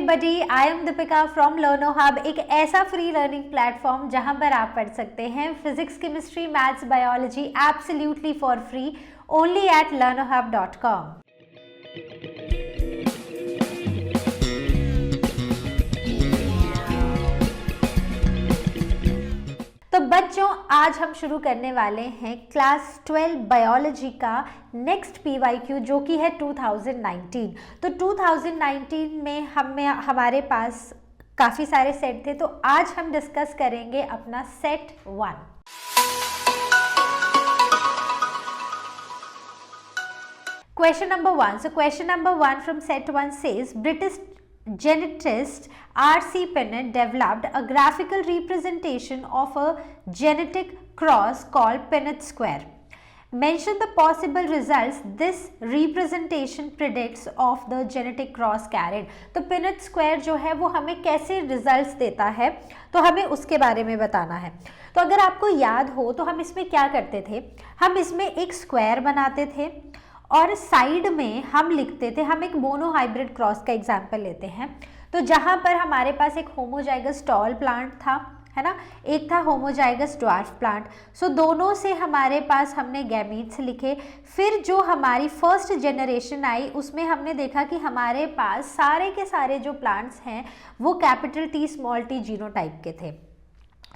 Everybody, I am Deepika from लर्नो hub, एक ऐसा free learning platform जहां पर आप पढ़ सकते हैं physics, chemistry, maths, biology absolutely for free only at learnohub.com। तो बच्चों, आज हम शुरू करने वाले हैं क्लास 12 बायोलॉजी का नेक्स्ट PYQ जो कि है 2019। तो 2019 में हमारे पास काफ़ी सारे सेट थे, तो आज हम डिस्कस करेंगे अपना set 1। Question number 1. So question number 1 from set 1 says British genetist R.C. Pinnett developed a graphical representation of a genetic cross called Pinnett square. Mention the possible results this representation predicts of the genetic cross carried. तो Pinnett square जो है वो हमें कैसे results देता है, तो हमें उसके बारे में बताना है। तो अगर आपको याद हो तो हम इसमें क्या करते थे, हम इसमें एक स्क्वायर बनाते थे और साइड में हम लिखते थे, हम एक मोनोहाइब्रिड क्रॉस का एग्जाम्पल लेते हैं। तो जहाँ पर हमारे पास एक होमोजाइगस टॉल प्लांट था, है ना, एक था होमोजाइगस ड्वार्फ प्लांट। सो दोनों से हमारे पास हमने गैमीट्स लिखे। फिर जो हमारी फर्स्ट जनरेशन आई उसमें हमने देखा कि हमारे पास सारे के सारे जो प्लांट्स हैं वो capital T small t genotype के थे।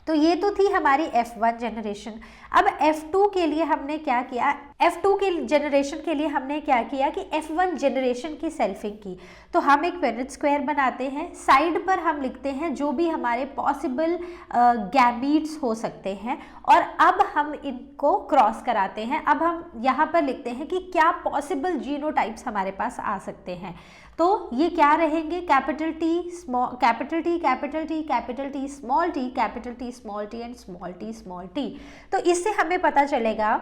तो ये तो थी हमारी F1 जनरेशन। अब F2 के लिए हमने क्या किया, F2 के जनरेशन के लिए हमने क्या किया कि F1 जनरेशन की सेल्फिंग की। तो हम एक पिनेट स्क्वायर बनाते हैं, साइड पर हम लिखते हैं जो भी हमारे पॉसिबल गैमीट्स हो सकते हैं, और अब हम इनको क्रॉस कराते हैं। अब हम यहाँ पर लिखते हैं कि क्या पॉसिबल जीनोटाइप्स हमारे पास आ सकते हैं। तो ये क्या रहेंगे, capital T small capital T capital T capital T small t capital T small t and small t small t। तो इससे हमें पता चलेगा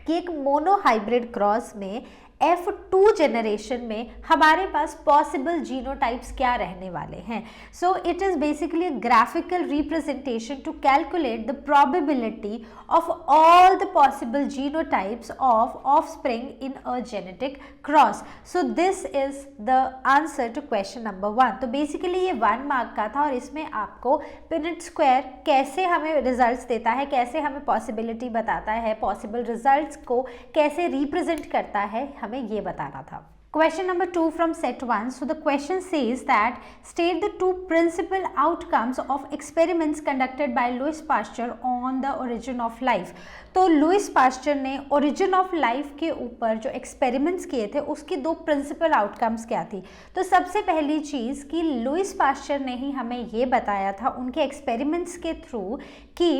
कि एक मोनोहाइब्रिड क्रॉस में F2 जनरेशन में हमारे पास पॉसिबल जीनोटाइप्स क्या रहने वाले हैं। So it is basically a graphical representation to calculate the probability of all the possible genotypes of offspring in a genetic cross. So this is the answer to question number 1। तो basically ये 1 mark का था और इसमें आपको pinnate square कैसे हमें results देता है, कैसे हमें पॉसिबिलिटी बताता है, पॉसिबल रिजल्ट्स को कैसे रिप्रेजेंट करता है, हमें ये बताना था। Question number 2 from set 1. So the question says that state the 2 principal outcomes of experiments conducted by Louis Pasteur on the origin of life. तो लुइस पास्चर ने ओरिजिन ऑफ लाइफ के ऊपर जो एक्सपेरिमेंट्स किए थे उसकी 2 प्रिंसिपल आउटकम्स क्या थी। तो सबसे पहली चीज़ कि लुइस पास्चर ने ही हमें ये बताया था उनके एक्सपेरिमेंट्स के थ्रू कि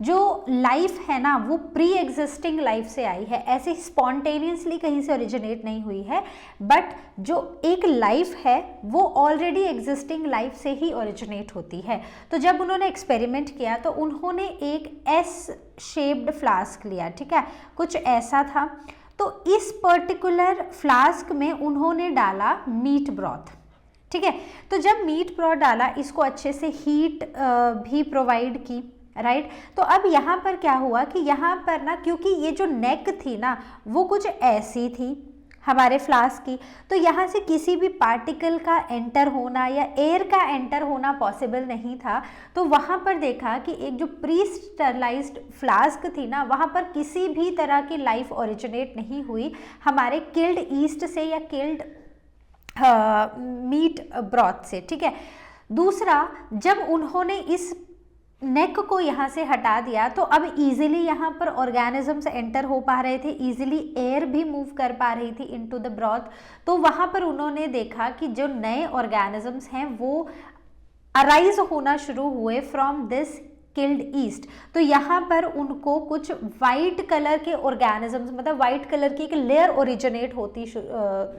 जो लाइफ है ना वो प्री एग्जिस्टिंग लाइफ से आई है, ऐसे स्पॉन्टेनियसली कहीं से ओरिजिनेट नहीं हुई है, बट जो एक लाइफ है वो ऑलरेडी एग्जिस्टिंग लाइफ से ही ओरिजिनेट होती है। तो जब उन्होंने एक्सपेरिमेंट किया तो उन्होंने एक S शेप्ड फ्लास्क लिया, ठीक है, कुछ ऐसा था। तो इस पर्टिकुलर फ्लास्क में उन्होंने डाला मीट ब्रॉथ, ठीक है। तो जब मीट ब्रॉथ डाला, इसको अच्छे से हीट भी प्रोवाइड की, राइट। तो अब यहाँ पर क्या हुआ कि यहाँ पर ना, क्योंकि ये जो नेक थी ना वो कुछ ऐसी थी हमारे फ्लास्क की, तो यहाँ से किसी भी पार्टिकल का एंटर होना या एयर का एंटर होना पॉसिबल नहीं था। तो वहाँ पर देखा कि एक जो प्री स्टरलाइज्ड फ्लास्क थी ना, वहाँ पर किसी भी तरह की लाइफ ओरिजिनेट नहीं हुई हमारे किल्ड ईस्ट से या किल्ड मीट ब्रॉथ से, ठीक है। दूसरा, जब उन्होंने इस नेक को यहाँ से हटा दिया तो अब इजीली यहाँ पर ऑर्गेनिजम्स एंटर हो पा रहे थे, इजीली एयर भी मूव कर पा रही थी इनटू द ब्रॉथ। तो वहाँ पर उन्होंने देखा कि जो नए ऑर्गेनिजम्स हैं वो अराइज होना शुरू हुए फ्रॉम दिस किल्ड ईस्ट। तो यहाँ पर उनको कुछ वाइट कलर के ऑर्गेनिजम्स, मतलब वाइट कलर की एक लेयर ओरिजिनेट होती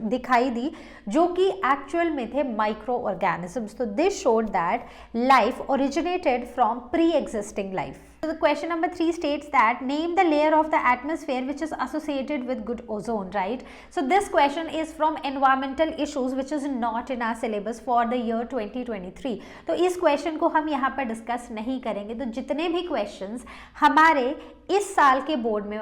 दिखाई दी जो कि एक्चुअल में थे माइक्रो ऑर्गेनिजम्स। तो this showed that life originated from pre existing life. So the question number 3 states that name the layer of the atmosphere which is associated with good ozone, right? So this question is from environmental issues which is not in our syllabus for the year 2023. तो इस question को हम यहाँ पर discuss नहीं करेंगे। तो जितने भी क्वेश्चंस हमारे इस साल के बोर्ड में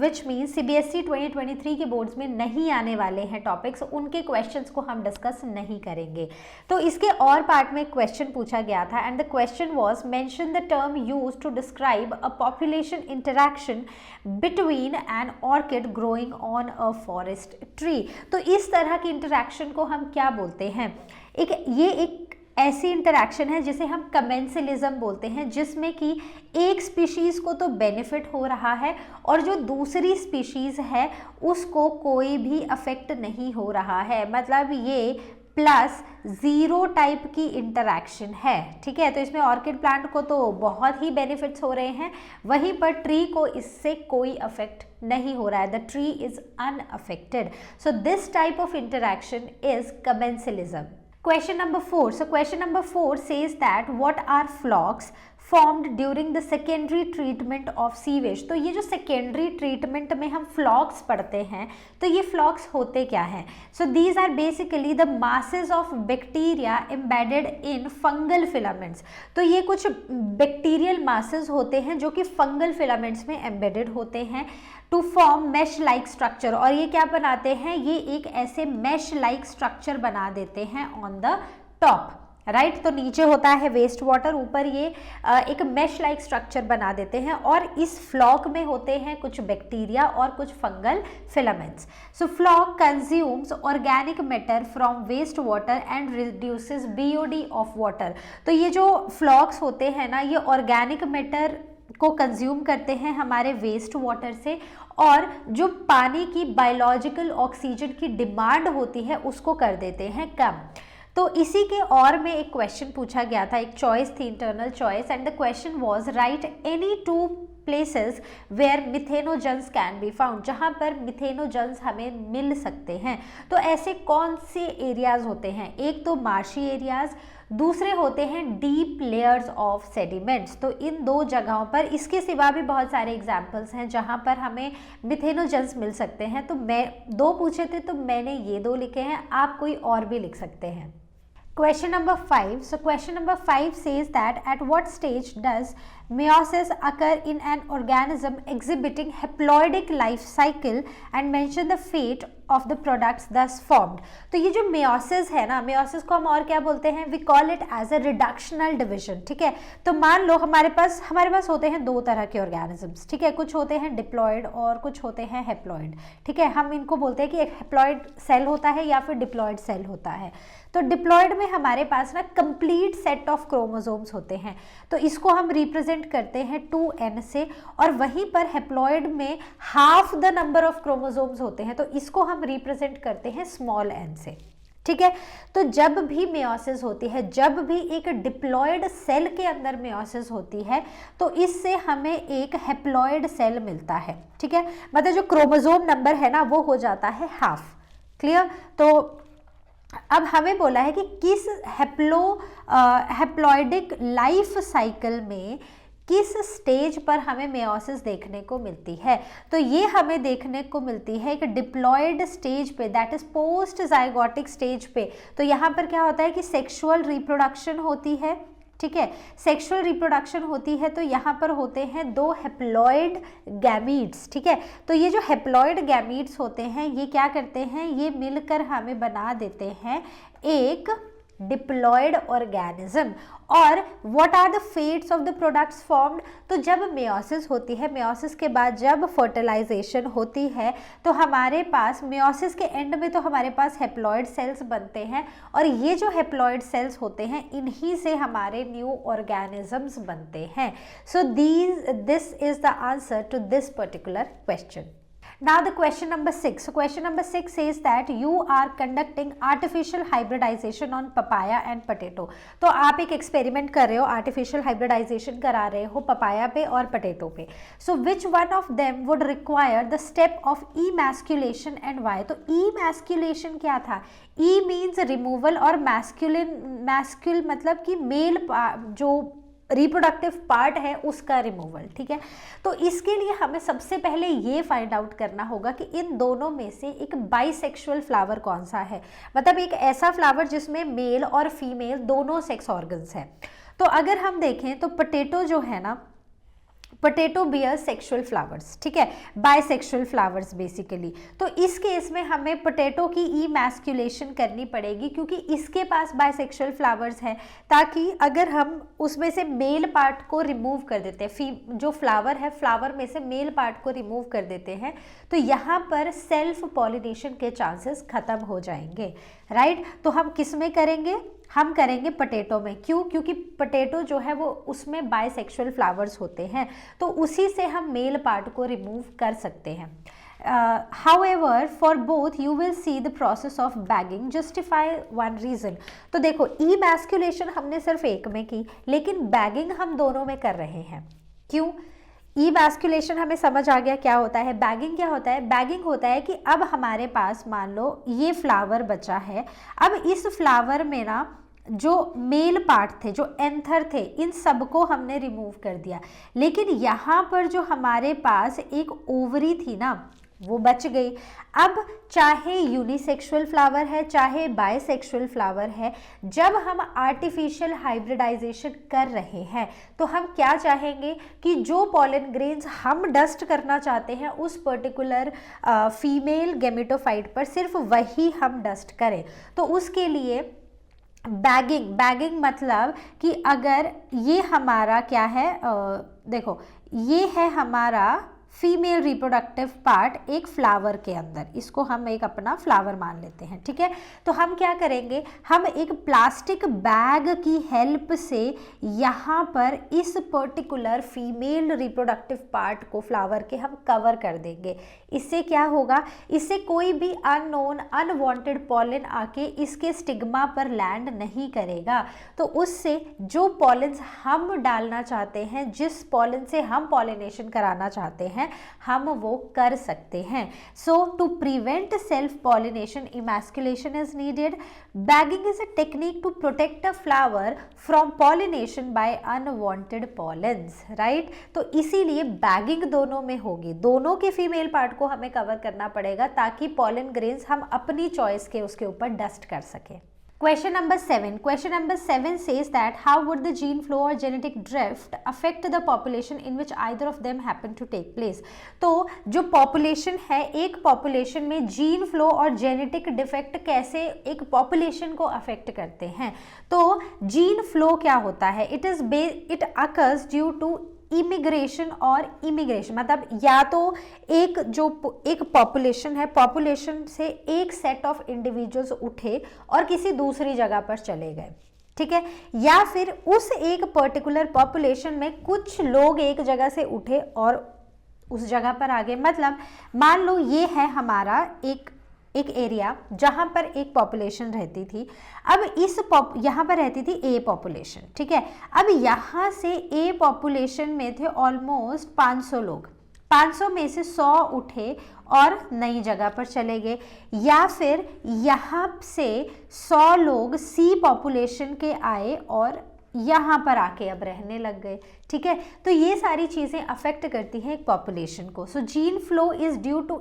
विच मीन्स CBSE 2023 के बोर्ड्स में नहीं आने वाले हैं टॉपिक्स, उनके क्वेश्चंस को हम डिस्कस नहीं करेंगे। तो इसके और पार्ट में क्वेश्चन पूछा गया था and the question was mention the term used to describe a population interaction between an orchid growing on a forest tree. तो इस तरह की इंटरैक्शन को हम क्या बोलते हैं? ये एक ऐसी इंटरैक्शन है जिसे हम कमेंसलिज्म बोलते हैं, जिसमें कि एक स्पीशीज़ को तो बेनिफिट हो रहा है और जो दूसरी स्पीशीज़ है उसको कोई भी अफेक्ट नहीं हो रहा है। मतलब ये प्लस ज़ीरो टाइप की इंटरैक्शन है, ठीक है। तो इसमें ऑर्किड प्लांट को तो बहुत ही बेनिफिट्स हो रहे हैं, वहीं पर ट्री को इससे कोई अफेक्ट नहीं हो रहा है। The tree is unaffected. So this type of interaction is commensalism. Question number 4. So question number 4 says that what are flocks formed during the secondary treatment of sewage? तो ये जो secondary treatment में हम flocks पढ़ते हैं, तो ये flocks होते क्या हैं? So these are basically the masses of bacteria embedded in fungal filaments. तो ये कुछ bacterial masses होते हैं जो कि fungal filaments में embedded होते हैं to form mesh like structure. और ये क्या बनाते हैं? ये एक ऐसे मैश लाइक स्ट्रक्चर बना देते हैं ऑन द टॉप, राइट। तो नीचे होता है वेस्ट वाटर, ऊपर ये एक मैश लाइक स्ट्रक्चर बना देते हैं और इस फ्लॉक में होते हैं कुछ बैक्टीरिया और कुछ fungal filaments. So floc consumes organic matter from waste water and reduces BOD of water. तो ये जो फ्लॉक्स होते हैं ना, ये ऑर्गेनिक मैटर को कंज्यूम करते हैं हमारे वेस्ट वाटर से और जो पानी की बायोलॉजिकल ऑक्सीजन की डिमांड होती है उसको कर देते हैं कम। तो इसी के और में एक क्वेश्चन पूछा गया था, एक चॉइस थी, internal choice, and the question was write any two places where methanogens can be found, जहाँ पर मिथेनोजन्स हमें मिल सकते हैं। तो ऐसे कौन से एरियाज होते हैं? एक तो मार्शी एरियाज, दूसरे होते हैं डीप लेयर्स ऑफ सेडिमेंट्स। तो इन दो जगहों पर, इसके सिवा भी बहुत सारे एग्जाम्पल्स हैं जहाँ पर हमें मिथेनोजन्स मिल सकते हैं। तो मैं दो पूछे थे तो मैंने ये दो लिखे हैं, आप कोई और भी लिख सकते हैं। Question number 5. So question number 5 says that at what stage does meiosis occur in an organism exhibiting haploidic life cycle and mention the fate of the products thus formed. तो ये जो meiosis है ना, meiosis को हम और क्या बोलते हैं? We call it as a reductional division, ठीक है। तो मान लो हमारे पास होते हैं दो तरह के organisms, ठीक है। कुछ होते हैं डिप्लॉयड और कुछ होते हैं हेप्लॉयड, ठीक है। हम इनको बोलते हैं कि एक हेप्लॉयड सेल होता है या फिर डिप्लॉयड सेल होता है। तो डिप्लॉयड में हमारे पास ना कंप्लीट सेट ऑफ क्रोमोसोम्स होते हैं, तो इसको हम रिप्रेजेंट करते हैं 2n से, और वहीं पर हेप्लॉयड में half the number of chromosomes होते हैं, तो इसको हम रिप्रेजेंट करते हैं स्मॉल n से, ठीक है। तो जब भी मेयोसिस होती है, जब भी एक डिप्लॉयड सेल के अंदर मेयोसिस होती है, तो इससे हमें एक हेप्लॉयड सेल मिलता है, ठीक है। मतलब जो क्रोमोसोम नंबर है ना, वो हो जाता है हाफ। क्लियर? तो अब हमें बोला है कि किस हेप्लॉयडिक लाइफ साइकिल में किस स्टेज पर हमें मेयोसिस देखने को मिलती है। तो ये हमें देखने को मिलती है एक डिप्लॉयड स्टेज पे, that is post zygotic stage पे। तो यहाँ पर क्या होता है कि सेक्सुअल रिप्रोडक्शन होती है, ठीक है। सेक्सुअल रिप्रोडक्शन होती है, तो यहाँ पर होते हैं दो हेप्लॉयड गैमीट्स, ठीक है। तो ये जो हेप्लॉयड गैमीट्स होते हैं, ये क्या करते हैं? ये मिलकर हमें बना देते हैं एक डिप्लॉयड ऑर्गेनिज्म। और what are the fates of the products formed? तो जब मेयोसिस होती है, मेयोसिस के बाद जब फर्टिलाइजेशन होती है, तो हमारे पास मेयोसिस के एंड में तो हमारे पास हेप्लॉयड सेल्स बनते हैं, और ये जो हेप्लॉयड सेल्स होते हैं, इन्हीं से हमारे न्यू ऑर्गेनिजम्स बनते हैं। So this is the answer to this particular question. Now the question number 6. So question number 6 says that you are conducting artificial hybridization on papaya and potato. तो आप एक एक्सपेरिमेंट कर रहे हो, आर्टिफिशियल हाइब्रिडाइजेशन करा रहे हो पपाया पे और पोटैटो पे। So which one of them would require the step of emasculation and why? तो emasculation क्या था? E means removal और masculine मतलब कि मेल जो रिप्रोडक्टिव पार्ट है उसका रिमूवल, ठीक है। तो इसके लिए हमें सबसे पहले ये फाइंड आउट करना होगा कि इन दोनों में से एक बाइसेक्सुअल फ्लावर कौन सा है, मतलब एक ऐसा फ्लावर जिसमें मेल और फीमेल दोनों सेक्स ऑर्गन्स हैं। तो अगर हम देखें तो पोटैटो जो है ना, पोटैटो बियर सेक्सुअल फ्लावर्स, ठीक है, बाइसेक्सुअल फ्लावर्स बेसिकली। तो इस केस में हमें पोटैटो की इमैस्कुलेशन करनी पड़ेगी क्योंकि इसके पास बाइसेक्सुअल फ्लावर्स हैं, ताकि अगर हम उसमें से मेल पार्ट को रिमूव कर देते हैं, जो फ्लावर है फ्लावर में से मेल पार्ट को रिमूव कर देते हैं, तो यहाँ पर सेल्फ पॉलिनेशन के चांसेस खत्म हो जाएंगे, राइट। तो हम किस में करेंगे, हम करेंगे पोटैटो में। क्यों? क्योंकि पोटैटो जो है वो उसमें बाइसेक्सुअल फ्लावर्स होते हैं, तो उसी से हम मेल पार्ट को रिमूव कर सकते हैं। However, for both you will see the process of bagging justify one reason। तो देखो इमैस्कुलेशन हमने सिर्फ एक में की, लेकिन बैगिंग हम दोनों में कर रहे हैं। क्यों? इमैस्कुलेशन हमें समझ आ गया क्या होता है, बैगिंग क्या होता है। बैगिंग होता है कि अब हमारे पास मान लो ये फ्लावर बचा है, अब इस फ्लावर में ना जो मेल पार्ट थे, जो एंथर थे, इन सबको हमने रिमूव कर दिया, लेकिन यहाँ पर जो हमारे पास एक ओवरी थी ना वो बच गई। अब चाहे यूनिसेक्सुअल फ्लावर है चाहे बाइसेक्सुअल फ्लावर है, जब हम आर्टिफिशियल हाइब्रिडाइजेशन कर रहे हैं तो हम क्या चाहेंगे कि जो पॉलन ग्रेन्स हम डस्ट करना चाहते हैं उस पर्टिकुलर फीमेल गेमेटोफाइट पर सिर्फ वही हम डस्ट करें। तो उसके लिए बैगिंग मतलब कि अगर ये हमारा क्या है, देखो ये है हमारा फीमेल रिप्रोडक्टिव पार्ट एक फ्लावर के अंदर, इसको हम एक अपना फ्लावर मान लेते हैं, ठीक है। तो हम क्या करेंगे, हम एक प्लास्टिक बैग की हेल्प से यहाँ पर इस पर्टिकुलर फीमेल रिप्रोडक्टिव पार्ट को फ्लावर के हम कवर कर देंगे। इससे क्या होगा, इससे कोई भी अननोन अनवांटेड पॉलन आके इसके स्टिग्मा पर लैंड नहीं करेगा। तो उससे जो पॉलन्स हम डालना चाहते हैं, जिस पॉलन से हम पॉलिनेशन कराना चाहते हैं, हम वो कर सकते हैं। So to prevent self pollination emasculation is needed. Bagging is a technique to protect a flower from pollination by unwanted pollens, right. तो इसीलिए बैगिंग दोनों में होगी, दोनों के फीमेल पार्ट को हमें कवर करना पड़ेगा ताकि पॉलन ग्रेन्स हम अपनी चॉइस के उसके ऊपर डस्ट कर सकें। Question number 7. Question number 7 says that how would the gene flow or genetic drift affect the population in which either of them happen to take place? तो जो population है, एक population में जीन फ्लो और genetic defect कैसे एक population को affect करते हैं। तो जीन फ्लो क्या होता है, it occurs due to immigration और इमिग्रेशन, मतलब या तो एक पॉपुलेशन है, पॉपुलेशन से एक सेट ऑफ इंडिविजुअल्स उठे और किसी दूसरी जगह पर चले गए, ठीक है, या फिर उस एक पर्टिकुलर पॉपुलेशन में कुछ लोग एक जगह से उठे और उस जगह पर आ गए। मतलब मान लो ये है हमारा एक एरिया जहां पर एक पॉपुलेशन रहती थी, अब यहाँ पर रहती थी ए पॉपुलेशन, ठीक है। अब यहाँ से ए पॉपुलेशन में थे ऑलमोस्ट 500 लोग, 500 में से 100 उठे और नई जगह पर चले गए, या फिर यहाँ से 100 लोग सी पॉपुलेशन के आए और यहाँ पर आके अब रहने लग गए, ठीक है। तो ये सारी चीज़ें अफेक्ट करती हैं एक पॉपुलेशन को। So gene flow is due to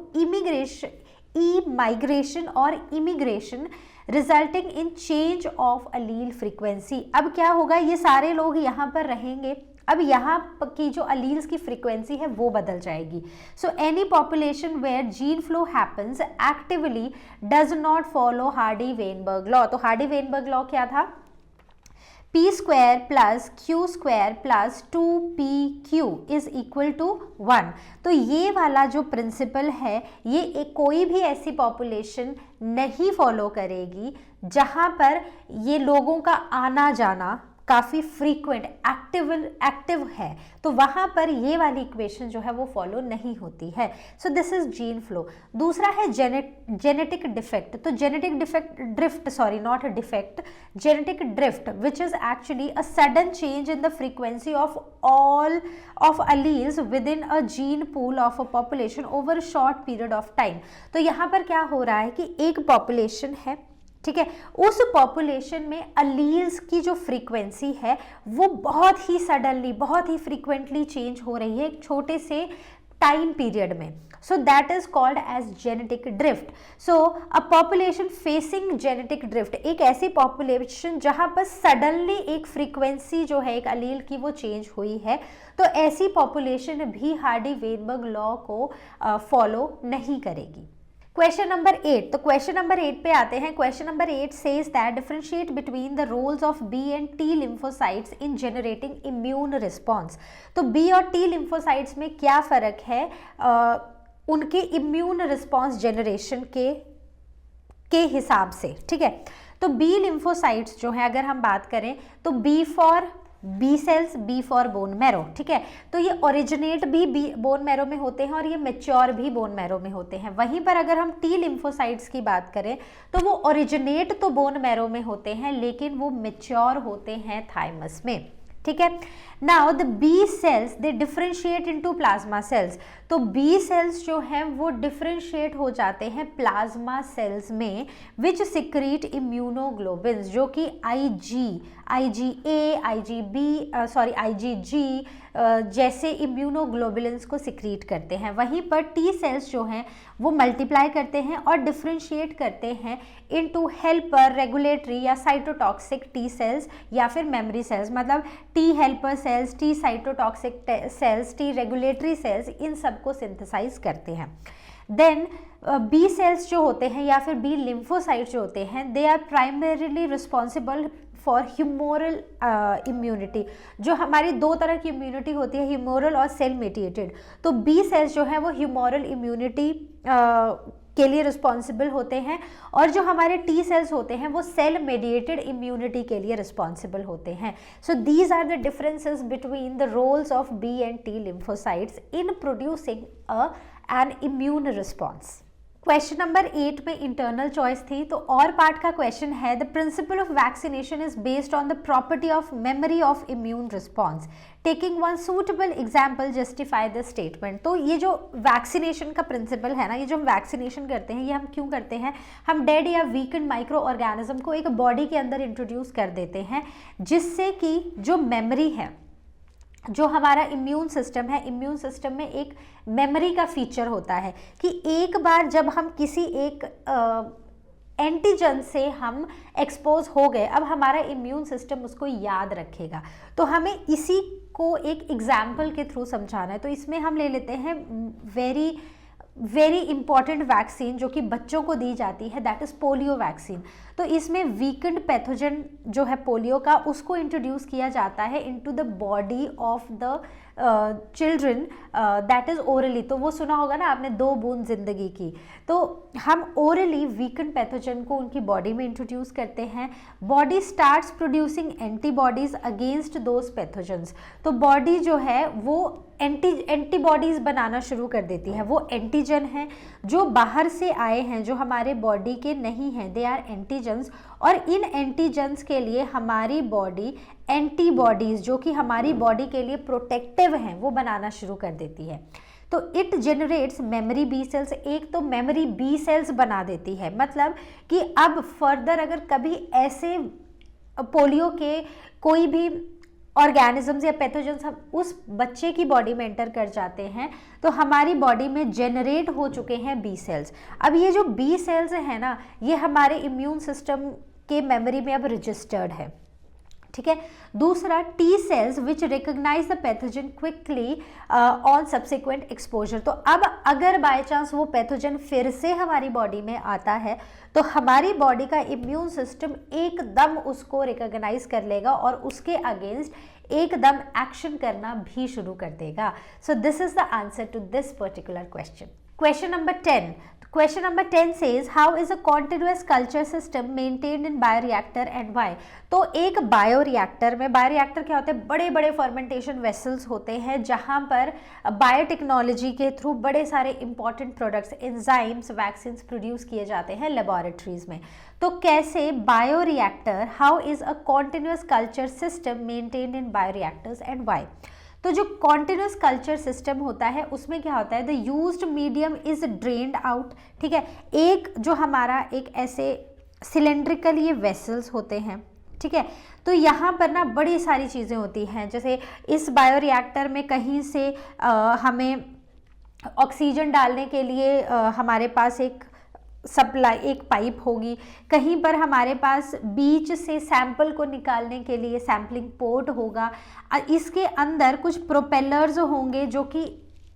migration और immigration resulting in change of allele frequency. अब क्या होगा, ये सारे लोग यहाँ पर रहेंगे, अब यहाँ की जो अलील्स की फ्रीक्वेंसी है वो बदल जाएगी। So any population where gene flow happens actively does not follow Hardy Weinberg law. तो हार्डी-वेनबर्ग लॉ क्या था, p square plus q square plus 2pq is equal to 1। तो ये वाला जो प्रिंसिपल है ये कोई भी ऐसी पॉपुलेशन नहीं फॉलो करेगी जहाँ पर ये लोगों का आना जाना काफ़ी फ्रीक्वेंट एक्टिव है, तो वहाँ पर ये वाली इक्वेशन जो है वो फॉलो नहीं होती है। So this is gene flow. दूसरा है जेनेटिक डिफेक्ट। तो genetic genetic drift which is actually a sudden change in the frequency of all of alleles with in a gene pool of a population over a short period of time. तो यहाँ पर क्या हो रहा है कि एक पॉपुलेशन है, ठीक है, उस पॉपुलेशन में अलील्स की जो फ्रीक्वेंसी है वो बहुत ही सडनली, बहुत ही फ्रीक्वेंटली चेंज हो रही है एक छोटे से टाइम पीरियड में. So that is called as genetic drift. So a population facing genetic drift, एक ऐसी population जहाँ पर suddenly एक frequency जो है एक allele की वो change हुई है, तो ऐसी population भी हार्डी-वेनबर्ग लॉ को follow नहीं करेगी. क्वेश्चन नंबर 8, तो क्वेश्चन नंबर 8 पे आते हैं. Question number 8 says that differentiate between the roles of B and T lymphocytes in generating immune response. तो बी और टी लिम्फोसाइट्स में क्या फ़र्क है उनके इम्यून रिस्पॉन्स जनरेशन के हिसाब से. ठीक है, तो बी लिम्फोसाइट्स जो है अगर हम बात करें तो B for B cells, B for bone marrow. ठीक है, तो ये ओरिजिनेट भी बोन मैरो में होते हैं और ये मैच्योर भी बोन मैरो में होते हैं. वहीं पर अगर हम टी लिम्फोसाइट्स की बात करें तो वो ओरिजिनेट तो बोन मैरो में होते हैं लेकिन वो मैच्योर होते हैं थाइमस में. ठीक है, now the B cells they differentiate into plasma cells. तो बी सेल्स जो हैं वो डिफरेंशिएट हो जाते हैं प्लाज्मा सेल्स में विच सिक्रीट इम्यूनोग्लोबिन्स, जो कि IgA, IgG जैसे इम्यूनोग्लोबुलिन्स को सिक्रीट करते हैं. वहीं पर टी सेल्स जो हैं वो मल्टीप्लाई करते हैं और डिफरेंशिएट करते हैं इनटू हेल्पर, रेगुलेटरी या साइटोटॉक्सिक टी सेल्स या फिर मेमोरी सेल्स. मतलब T helper cells, T cytotoxic cells, T regulatory cells, इन सब को सिंथेसाइज करते हैं. देन बी सेल्स जो होते हैं या फिर बी लिम्फोसाइट जो होते हैं they are primarily responsible for humoral immunity. जो हमारी दो तरह की इम्यूनिटी होती है, ह्यूमोरल और सेल मेडिएटेड. तो बी सेल्स जो है वो ह्यूमोरल इम्यूनिटी के लिए रिस्पॉन्सिबल होते हैं और जो हमारे टी सेल्स होते हैं वो सेल मेडिएटेड इम्यूनिटी के लिए रिस्पॉन्सिबल होते हैं. So these are the differences between the roles of B and T lymphocytes in producing an immune response. Question number 8 में इंटरनल चॉइस थी, तो और पार्ट का क्वेश्चन है the principle of vaccination is based on the property of memory of immune response. Taking one suitable example justify the statement. तो ये जो vaccination का प्रिंसिपल है ना, ये जो हम वैक्सीनेशन करते हैं ये हम क्यों करते हैं, हम डेड या वीकेंड माइक्रो ऑर्गेनिज्म को एक बॉडी के अंदर इंट्रोड्यूस कर देते हैं जिससे कि जो मेमोरी है, जो हमारा इम्यून सिस्टम है, इम्यून सिस्टम में एक मेमोरी का फीचर होता है कि एक बार जब हम किसी एक एंटीजन से हम एक्सपोज हो गए, अब हमारा इम्यून सिस्टम उसको याद रखेगा. तो हमें इसी को एक एग्जाम्पल के थ्रू समझाना है. तो इसमें हम ले लेते हैं वेरी इंपॉर्टेंट वैक्सीन जो कि बच्चों को दी जाती है, दैट इज़ पोलियो वैक्सीन. तो इसमें वीकेंड पैथोजन जो है पोलियो का उसको इंट्रोड्यूस किया जाता है into the body of the children, that is orally. तो वो सुना होगा ना आपने, 2 बूंद जिंदगी की. तो हम ओरली वीकेंड पैथोजन को उनकी बॉडी में इंट्रोड्यूस करते हैं. Body starts producing antibodies against those pathogens. तो बॉडी जो है वो एंटीबॉडीज़ बनाना शुरू कर देती है. वो एंटीजन हैं जो बाहर से आए हैं, जो हमारे बॉडी के नहीं हैं, दे आर एंटीजन्स. और इन एंटीजन्स के लिए हमारी बॉडी एंटीबॉडीज़ जो कि हमारी बॉडी के लिए प्रोटेक्टिव हैं वो बनाना शुरू कर देती है. तो it generates memory B cells. एक तो मेमोरी बी सेल्स बना देती है, मतलब कि अब फर्दर अगर कभी ऐसे पोलियो के कोई भी ऑर्गेनिजम्स या पैथोजेंस हम उस बच्चे की बॉडी में एंटर कर जाते हैं तो हमारी बॉडी में जनरेट हो चुके हैं बी सेल्स. अब ये जो बी सेल्स है ना, ये हमारे इम्यून सिस्टम के मेमोरी में अब रजिस्टर्ड है. ठीक है, दूसरा T cells which recognize the pathogen quickly on subsequent exposure. तो अब अगर बाय चांस वो पैथोजन फिर से हमारी बॉडी में आता है तो हमारी बॉडी का इम्यून सिस्टम एकदम उसको रिकॉग्नाइज कर लेगा और उसके अगेंस्ट एकदम एक्शन करना भी शुरू कर देगा. So this is the answer to this particular question. Question number 10. Question number 10 says how is a continuous culture system maintained in bioreactor and why? तो एक बायोरिएक्टर में, बायोरिएक्टर क्या होते हैं, बड़े बड़े फर्मेंटेशन वेसल्स होते हैं जहाँ पर बायोटेक्नोलॉजी के थ्रू बड़े सारे important products, enzymes, vaccines produce किए जाते हैं लेबोरेटरीज में. तो कैसे bioreactor, how is a continuous culture system maintained in bioreactors and why? तो जो कॉन्टिन्यूस कल्चर सिस्टम होता है उसमें क्या होता है, the used medium is drained out. ठीक है, एक जो हमारा एक ऐसे सिलेंड्रिकल ये वेसल्स होते हैं, ठीक है। तो यहाँ पर ना बड़ी सारी चीज़ें होती हैं, जैसे इस बायोरिएक्टर में कहीं से हमें ऑक्सीजन डालने के लिए हमारे पास एक सप्लाई, एक पाइप होगी, कहीं पर हमारे पास बीच से सैंपल को निकालने के लिए सैम्पलिंग पोर्ट होगा, इसके अंदर कुछ प्रोपेलर्स होंगे जो कि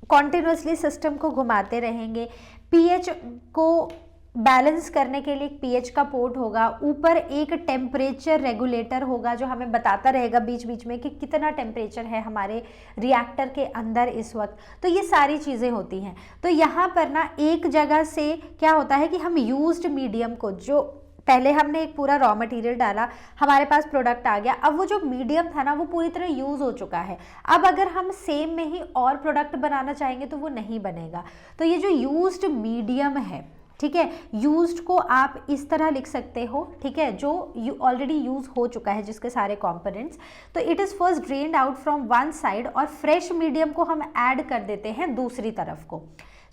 कॉन्टिन्यूसली सिस्टम को घुमाते रहेंगे, पीएच को बैलेंस करने के लिए एक पीएच का पोर्ट होगा, ऊपर एक टेम्परेचर रेगुलेटर होगा जो हमें बताता रहेगा बीच बीच में कि कितना टेम्परेचर है हमारे रिएक्टर के अंदर इस वक्त। तो ये सारी चीज़ें होती हैं। तो यहाँ पर ना एक जगह से क्या होता है कि हम यूज्ड मीडियम को, जो पहले हमने एक पूरा रॉ मटेरियल डाला, हमारे पास प्रोडक्ट आ गया, अब वो जो मीडियम था ना वो पूरी तरह यूज़ हो चुका है। अब अगर हम सेम में ही और प्रोडक्ट बनाना चाहेंगे तो वो नहीं बनेगा। तो ये जो यूज्ड मीडियम है, ठीक है, यूज्ड को आप इस तरह लिख सकते हो, ठीक है, जो ऑलरेडी यूज हो चुका है जिसके सारे कंपोनेंट्स। तो it is first drained out from one side और फ्रेश मीडियम को हम ऐड कर देते हैं दूसरी तरफ को।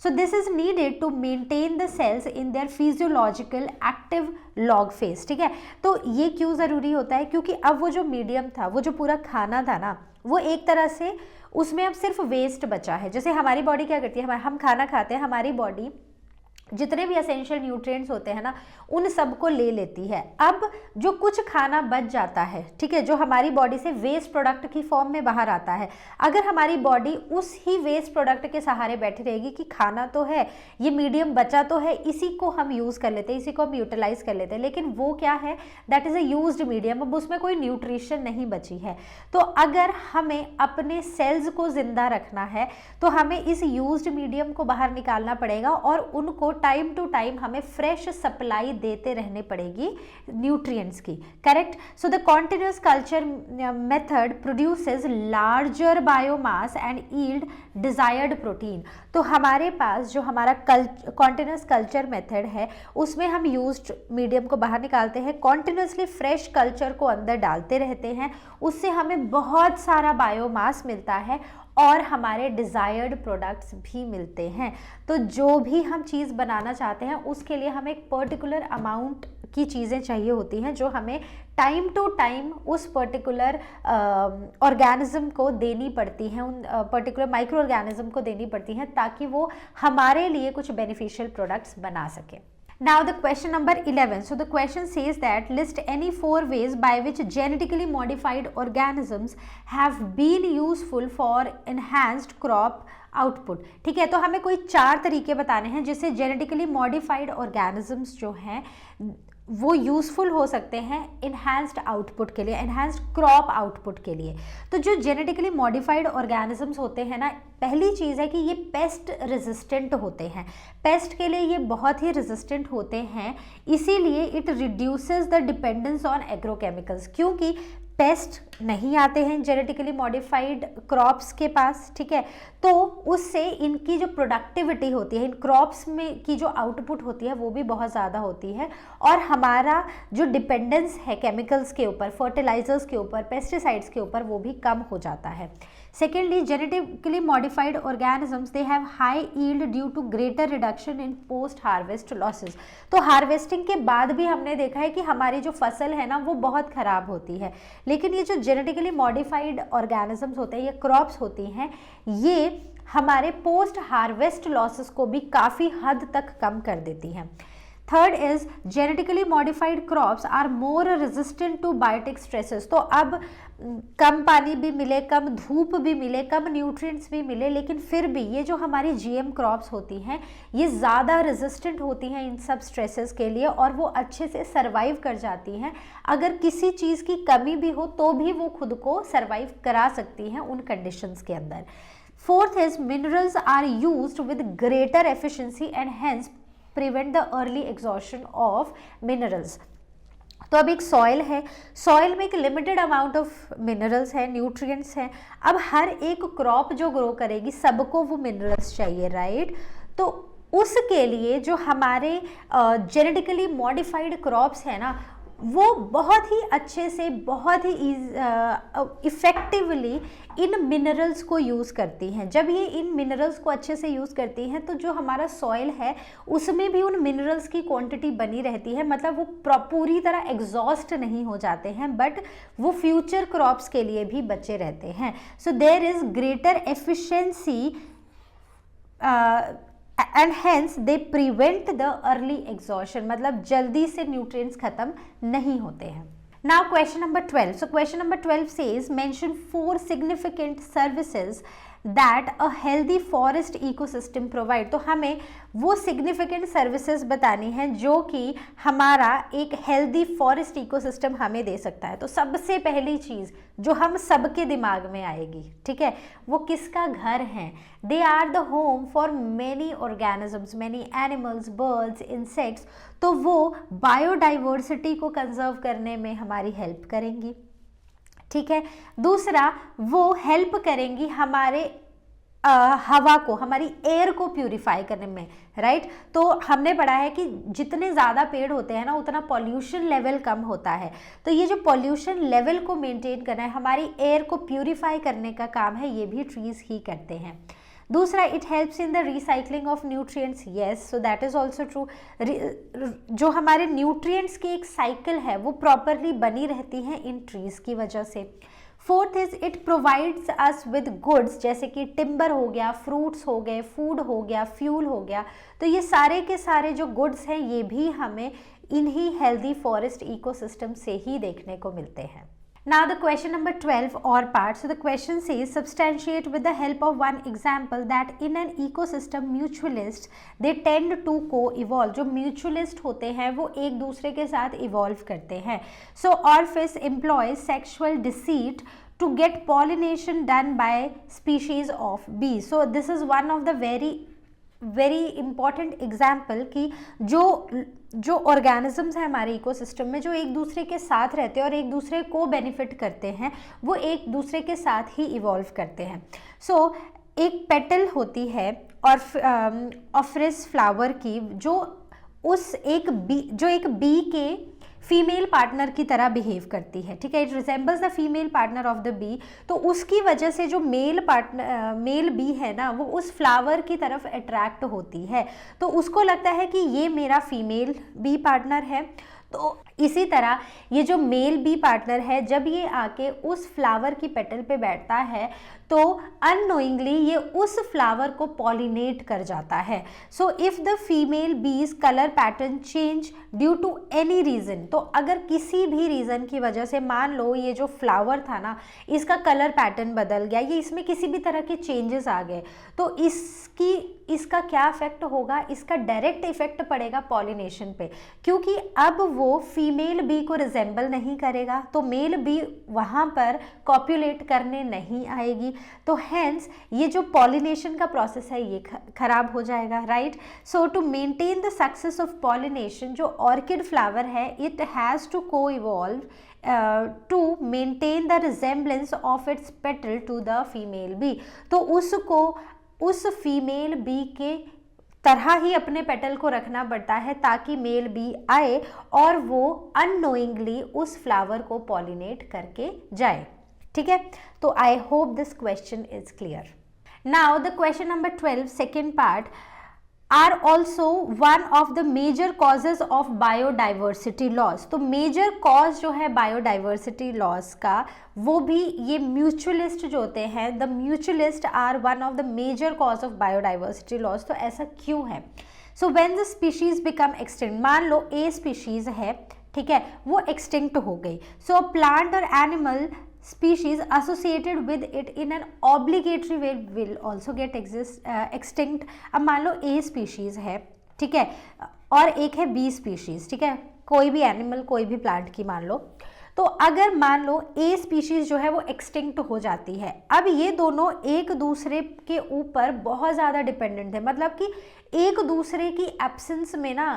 So this is needed to maintain the cells in their physiological active log phase, ठीक है। तो ये क्यों ज़रूरी होता है, क्योंकि अब वो जो मीडियम था, वो जो पूरा खाना था ना, वो एक तरह से उसमें अब सिर्फ वेस्ट बचा है। जैसे हमारी बॉडी क्या करती है, हम खाना खाते हैं, हमारी बॉडी जितने भी एसेंशियल न्यूट्रिएंट्स होते हैं ना उन सबको ले लेती है। अब जो कुछ खाना बच जाता है, ठीक है, जो हमारी बॉडी से वेस्ट प्रोडक्ट की फॉर्म में बाहर आता है, अगर हमारी बॉडी उस ही वेस्ट प्रोडक्ट के सहारे बैठी रहेगी कि खाना तो है, ये मीडियम बचा तो है, इसी को हम यूज़ कर लेते हैं, इसी को हम यूटिलाइज कर लेते हैं, लेकिन वो क्या है, that is a used medium, अब उसमें कोई न्यूट्रिशन नहीं बची है। तो अगर हमें अपने सेल्स को जिंदा रखना है तो हमें इस यूज्ड मीडियम को बाहर निकालना पड़ेगा और उनको टाइम टू टाइम हमें फ्रेश सप्लाई देते रहने पड़ेगी न्यूट्रिएंट्स की, correct. So the continuous culture method produces larger biomass and yield desired protein. तो हमारे पास जो हमारा कॉन्टिन्यूस कल्चर मेथड है उसमें हम यूज्ड मीडियम को बाहर निकालते हैं, कॉन्टिन्यूसली फ्रेश कल्चर को अंदर डालते रहते हैं, उससे हमें बहुत सारा बायोमास मिलता है और हमारे डिज़ायर्ड प्रोडक्ट्स भी मिलते हैं। तो जो भी हम चीज़ बनाना चाहते हैं उसके लिए हमें एक पर्टिकुलर अमाउंट की चीज़ें चाहिए होती हैं जो हमें टाइम टू टाइम उस पर्टिकुलर ऑर्गेनिज्म को देनी पड़ती हैं, उन पर्टिकुलर माइक्रो ऑर्गेनिज्म को देनी पड़ती हैं ताकि वो हमारे लिए कुछ बेनिफिशियल प्रोडक्ट्स बना सकें। Now the question number 11. So the question says that list any 4 ways by which genetically modified organisms have been useful for enhanced crop output, ठीक है। तो हमें कोई 4 तरीके बताने हैं जिससे जेनेटिकली मॉडिफाइड ऑर्गेनिजम्स जो हैं वो यूज़फुल हो सकते हैं इन्हांस्ड आउटपुट के लिए, इन्हांस्ड क्रॉप आउटपुट के लिए। तो जो जेनेटिकली मॉडिफाइड ऑर्गेनिजम्स होते हैं ना, पहली चीज़ है कि ये पेस्ट रेजिस्टेंट होते हैं, पेस्ट के लिए ये बहुत ही रेजिस्टेंट होते हैं, इसीलिए it reduces the dependence on agrochemicals, क्योंकि पेस्ट नहीं आते हैं जेनेटिकली मॉडिफाइड क्रॉप्स के पास, ठीक है। तो उससे इनकी जो प्रोडक्टिविटी होती है, इन क्रॉप्स में की जो आउटपुट होती है वो भी बहुत ज़्यादा होती है और हमारा जो डिपेंडेंस है केमिकल्स के ऊपर, फर्टिलाइजर्स के ऊपर, पेस्टिसाइड्स के ऊपर, वो भी कम हो जाता है। Secondly, genetically modified organisms they have high yield due to greater reduction in post harvest losses. तो हार्वेस्टिंग के बाद भी हमने देखा है कि हमारी जो फसल है ना वो बहुत ख़राब होती है, लेकिन ये जो जेनेटिकली मॉडिफाइड ऑर्गेनिजम्स होते हैं, ये क्रॉप्स होती हैं, ये हमारे पोस्ट हार्वेस्ट लॉसेस को भी काफ़ी हद तक कम कर देती हैं। Third is genetically modified crops are more resistant to biotic stresses. तो अब कम पानी भी मिले, कम धूप भी मिले, कम न्यूट्रिएंट्स भी मिले, लेकिन फिर भी ये जो हमारी जीएम क्रॉप्स होती हैं ये ज़्यादा रेजिस्टेंट होती हैं इन सब स्ट्रेसेस के लिए और वो अच्छे से सर्वाइव कर जाती हैं। अगर किसी चीज़ की कमी भी हो तो भी वो खुद को सर्वाइव करा सकती हैं उन कंडीशंस के अंदर। Fourth is minerals are used with greater efficiency and hence prevent the early exhaustion of minerals. तो अब एक सॉइल है, सॉइल में एक लिमिटेड अमाउंट ऑफ मिनरल्स हैं, न्यूट्रिएंट्स हैं। अब हर एक क्रॉप जो ग्रो करेगी सबको वो मिनरल्स चाहिए, राइट। तो उसके लिए जो हमारे जेनेटिकली मॉडिफाइड क्रॉप्स हैं ना, वो बहुत ही अच्छे से, बहुत ही इफ़ेक्टिवली इन मिनरल्स को यूज़ करती हैं। जब ये इन मिनरल्स को अच्छे से यूज़ करती हैं तो जो हमारा सॉइल है उसमें भी उन मिनरल्स की क्वांटिटी बनी रहती है, मतलब वो पूरी तरह एग्जॉस्ट नहीं हो जाते हैं, बट वो फ्यूचर क्रॉप्स के लिए भी बचे रहते हैं। So there is greater efficiency and hence they prevent the early exhaustion, मतलब जल्दी से न्यूट्रिएंट्स खत्म नहीं होते हैं। Now question number 12. So question number 12 says mention 4 significant services that a healthy forest ecosystem provide. तो हमें वो significant services बतानी हैं जो कि हमारा एक healthy forest ecosystem हमें दे सकता है। तो सबसे पहली चीज़ जो हम सबके दिमाग में आएगी, ठीक है, वो किसका घर है? They are the home for many organisms, many animals, birds, insects. तो वो बायोडाइवर्सिटी को कंजर्व करने में हमारी हेल्प करेंगी, ठीक है। दूसरा, वो हेल्प करेंगी हमारे हवा को, हमारी एयर को प्यूरिफाई करने में, राइट। तो हमने पढ़ा है कि जितने ज़्यादा पेड़ होते हैं ना उतना पॉल्यूशन लेवल कम होता है। तो ये जो पॉल्यूशन लेवल को मेंटेन करना है, हमारी एयर को प्यूरिफाई करने का काम है, ये भी ट्रीज़ ही करते हैं। दूसरा, it helps in the recycling of nutrients, yes, so that is also true. जो हमारे न्यूट्रिएंट्स की एक साइकिल है वो प्रॉपरली बनी रहती है इन ट्रीज़ की वजह से। Fourth is it provides us with goods, जैसे कि टिम्बर हो गया, फ्रूट्स हो गए, फूड हो गया, फ्यूल हो गया। तो ये सारे के सारे जो गुड्स हैं ये भी हमें इन्हीं हेल्दी फॉरेस्ट इकोसिस्टम से ही देखने को मिलते हैं। Now the question number 12 or part. So the question says substantiate with the help of one example that in an ecosystem mutualists they tend to co-evolve. जो mutualist होते हैं वो एक दूसरे के साथ evolve करते हैं. So Orpheus employs sexual deceit to get pollination done by species of bees. So this is one of the very important example कि जो ऑर्गेनिजम्स हैं हमारे इकोसिस्टम में, जो एक दूसरे के साथ रहते हैं और एक दूसरे को बेनिफिट करते हैं, वो एक दूसरे के साथ ही इवॉल्व करते हैं। सो एक पेटल होती है और ऑफ्रिस फ्लावर की, जो एक बी के फीमेल पार्टनर की तरह बिहेव करती है, ठीक है, it resembles the female partner of the bee. तो उसकी वजह से जो मेल बी है ना, वो उस फ्लावर की तरफ अट्रैक्ट होती है, तो उसको लगता है कि ये मेरा फीमेल बी पार्टनर है। तो इसी तरह ये जो मेल बी पार्टनर है, जब ये आके उस फ्लावर की पेटल पे बैठता है तो अननोइंगली ये उस फ्लावर को पॉलिनेट कर जाता है। So if the female bee's colour pattern change due to any reason, तो अगर किसी भी रीज़न की वजह से, मान लो ये जो फ्लावर था ना इसका कलर पैटर्न बदल गया, ये इसमें किसी भी तरह के चेंजेस आ गए, तो इसका क्या इफेक्ट होगा? इसका डायरेक्ट इफेक्ट पड़ेगा पॉलिनेशन पे, क्योंकि अब वो फीमेल बी को रिजेंबल नहीं करेगा, तो मेल बी वहाँ पर कॉप्युलेट करने नहीं आएगी, तो हेंस ये जो पॉलिनेशन का प्रोसेस है ये खराब हो जाएगा, right. So to maintain the success of pollination, जो ऑर्किड फ्लावर है इट हैज़ टू को evolve to maintain the resemblance of its petal to the female bee, तो उसको उस फीमेल बी के तरह ही अपने पेटल को रखना पड़ता है ताकि मेल बी आए और वो अननोइंगली उस फ्लावर को पॉलिनेट करके जाए, ठीक है। तो I hope this question is clear. Now the question number 12 second part are also one of the major causes of biodiversity loss। तो मेजर कॉज जो है बायोडाइवर्सिटी लॉस का, वो भी ये म्यूचुअलिस्ट जो होते हैं, the mutualist are one of the major cause of biodiversity loss. तो ऐसा क्यों है? So when the species become extinct, मान लो ए स्पीशीज है, ठीक है, वो एक्सटिंक्ट हो गई, सो प्लांट और animal species associated with it in an obligatory way will also get extinct। अब मान लो A species है, ठीक है, और एक है B species, ठीक है, कोई भी एनिमल कोई भी प्लांट की मान लो, तो अगर मान लो A species जो है वो एक्सटिंक्ट हो जाती है, अब ये दोनों एक दूसरे के ऊपर बहुत ज़्यादा डिपेंडेंट है, मतलब कि एक दूसरे की एब्सेंस में ना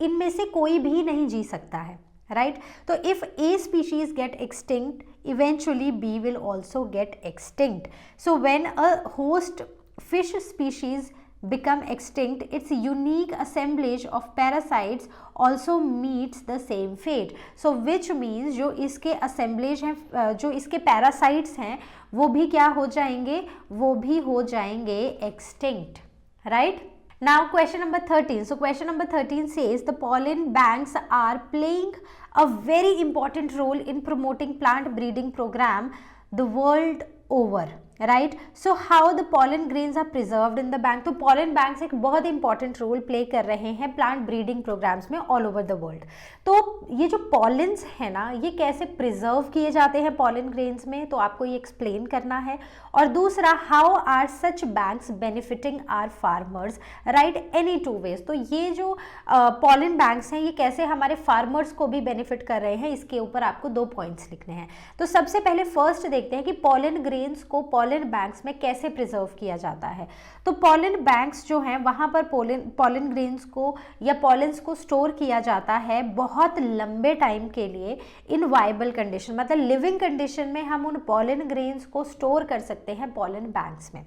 इनमें से कोई भी नहीं जी सकता है, राइट। तो if A species get extinct, eventually B will also get extinct। So when a host fish species become extinct, its unique assemblage of parasites also meets the same fate. So which means जो इसके assemblage हैं, जो इसके parasites हैं, वो भी क्या हो जाएंगे, वो भी हो जाएंगे extinct, right? Now question number 13. So question number 13 says the pollen banks are playing a very important role in promoting plant breeding program the world over, right. So how the pollen grains are preserved in the bank. तो pollen banks एक बहुत important role play कर रहे हैं plant breeding programmes में all over the world. तो ये जो पॉलन्स है ना, ये कैसे प्रिजर्व किए जाते हैं पॉलन ग्रेन्स में, तो आपको ये एक्सप्लेन करना है. और दूसरा, how are such banks benefiting our farmers, right, any two ways. तो ये जो पॉलन बैंक्स हैं ये कैसे हमारे फार्मर्स को भी बेनिफिट कर रहे हैं, इसके ऊपर आपको 2 पॉइंट्स लिखने हैं. तो सबसे पहले फर्स्ट देखते हैं कि पॉलन ग्रेन्स को पॉलन बैंक्स में कैसे प्रिजर्व किया जाता है. तो पॉलन बैंक्स जो हैं वहां पर पॉलन ग्रेन्स को या पॉलन्स को स्टोर किया जाता है बहुत लंबे टाइम के लिए इन वायबल कंडीशन, मतलब लिविंग कंडीशन में हम उन पॉलन ग्रेन्स को स्टोर कर सकते हैं पॉलन बैंक्स में.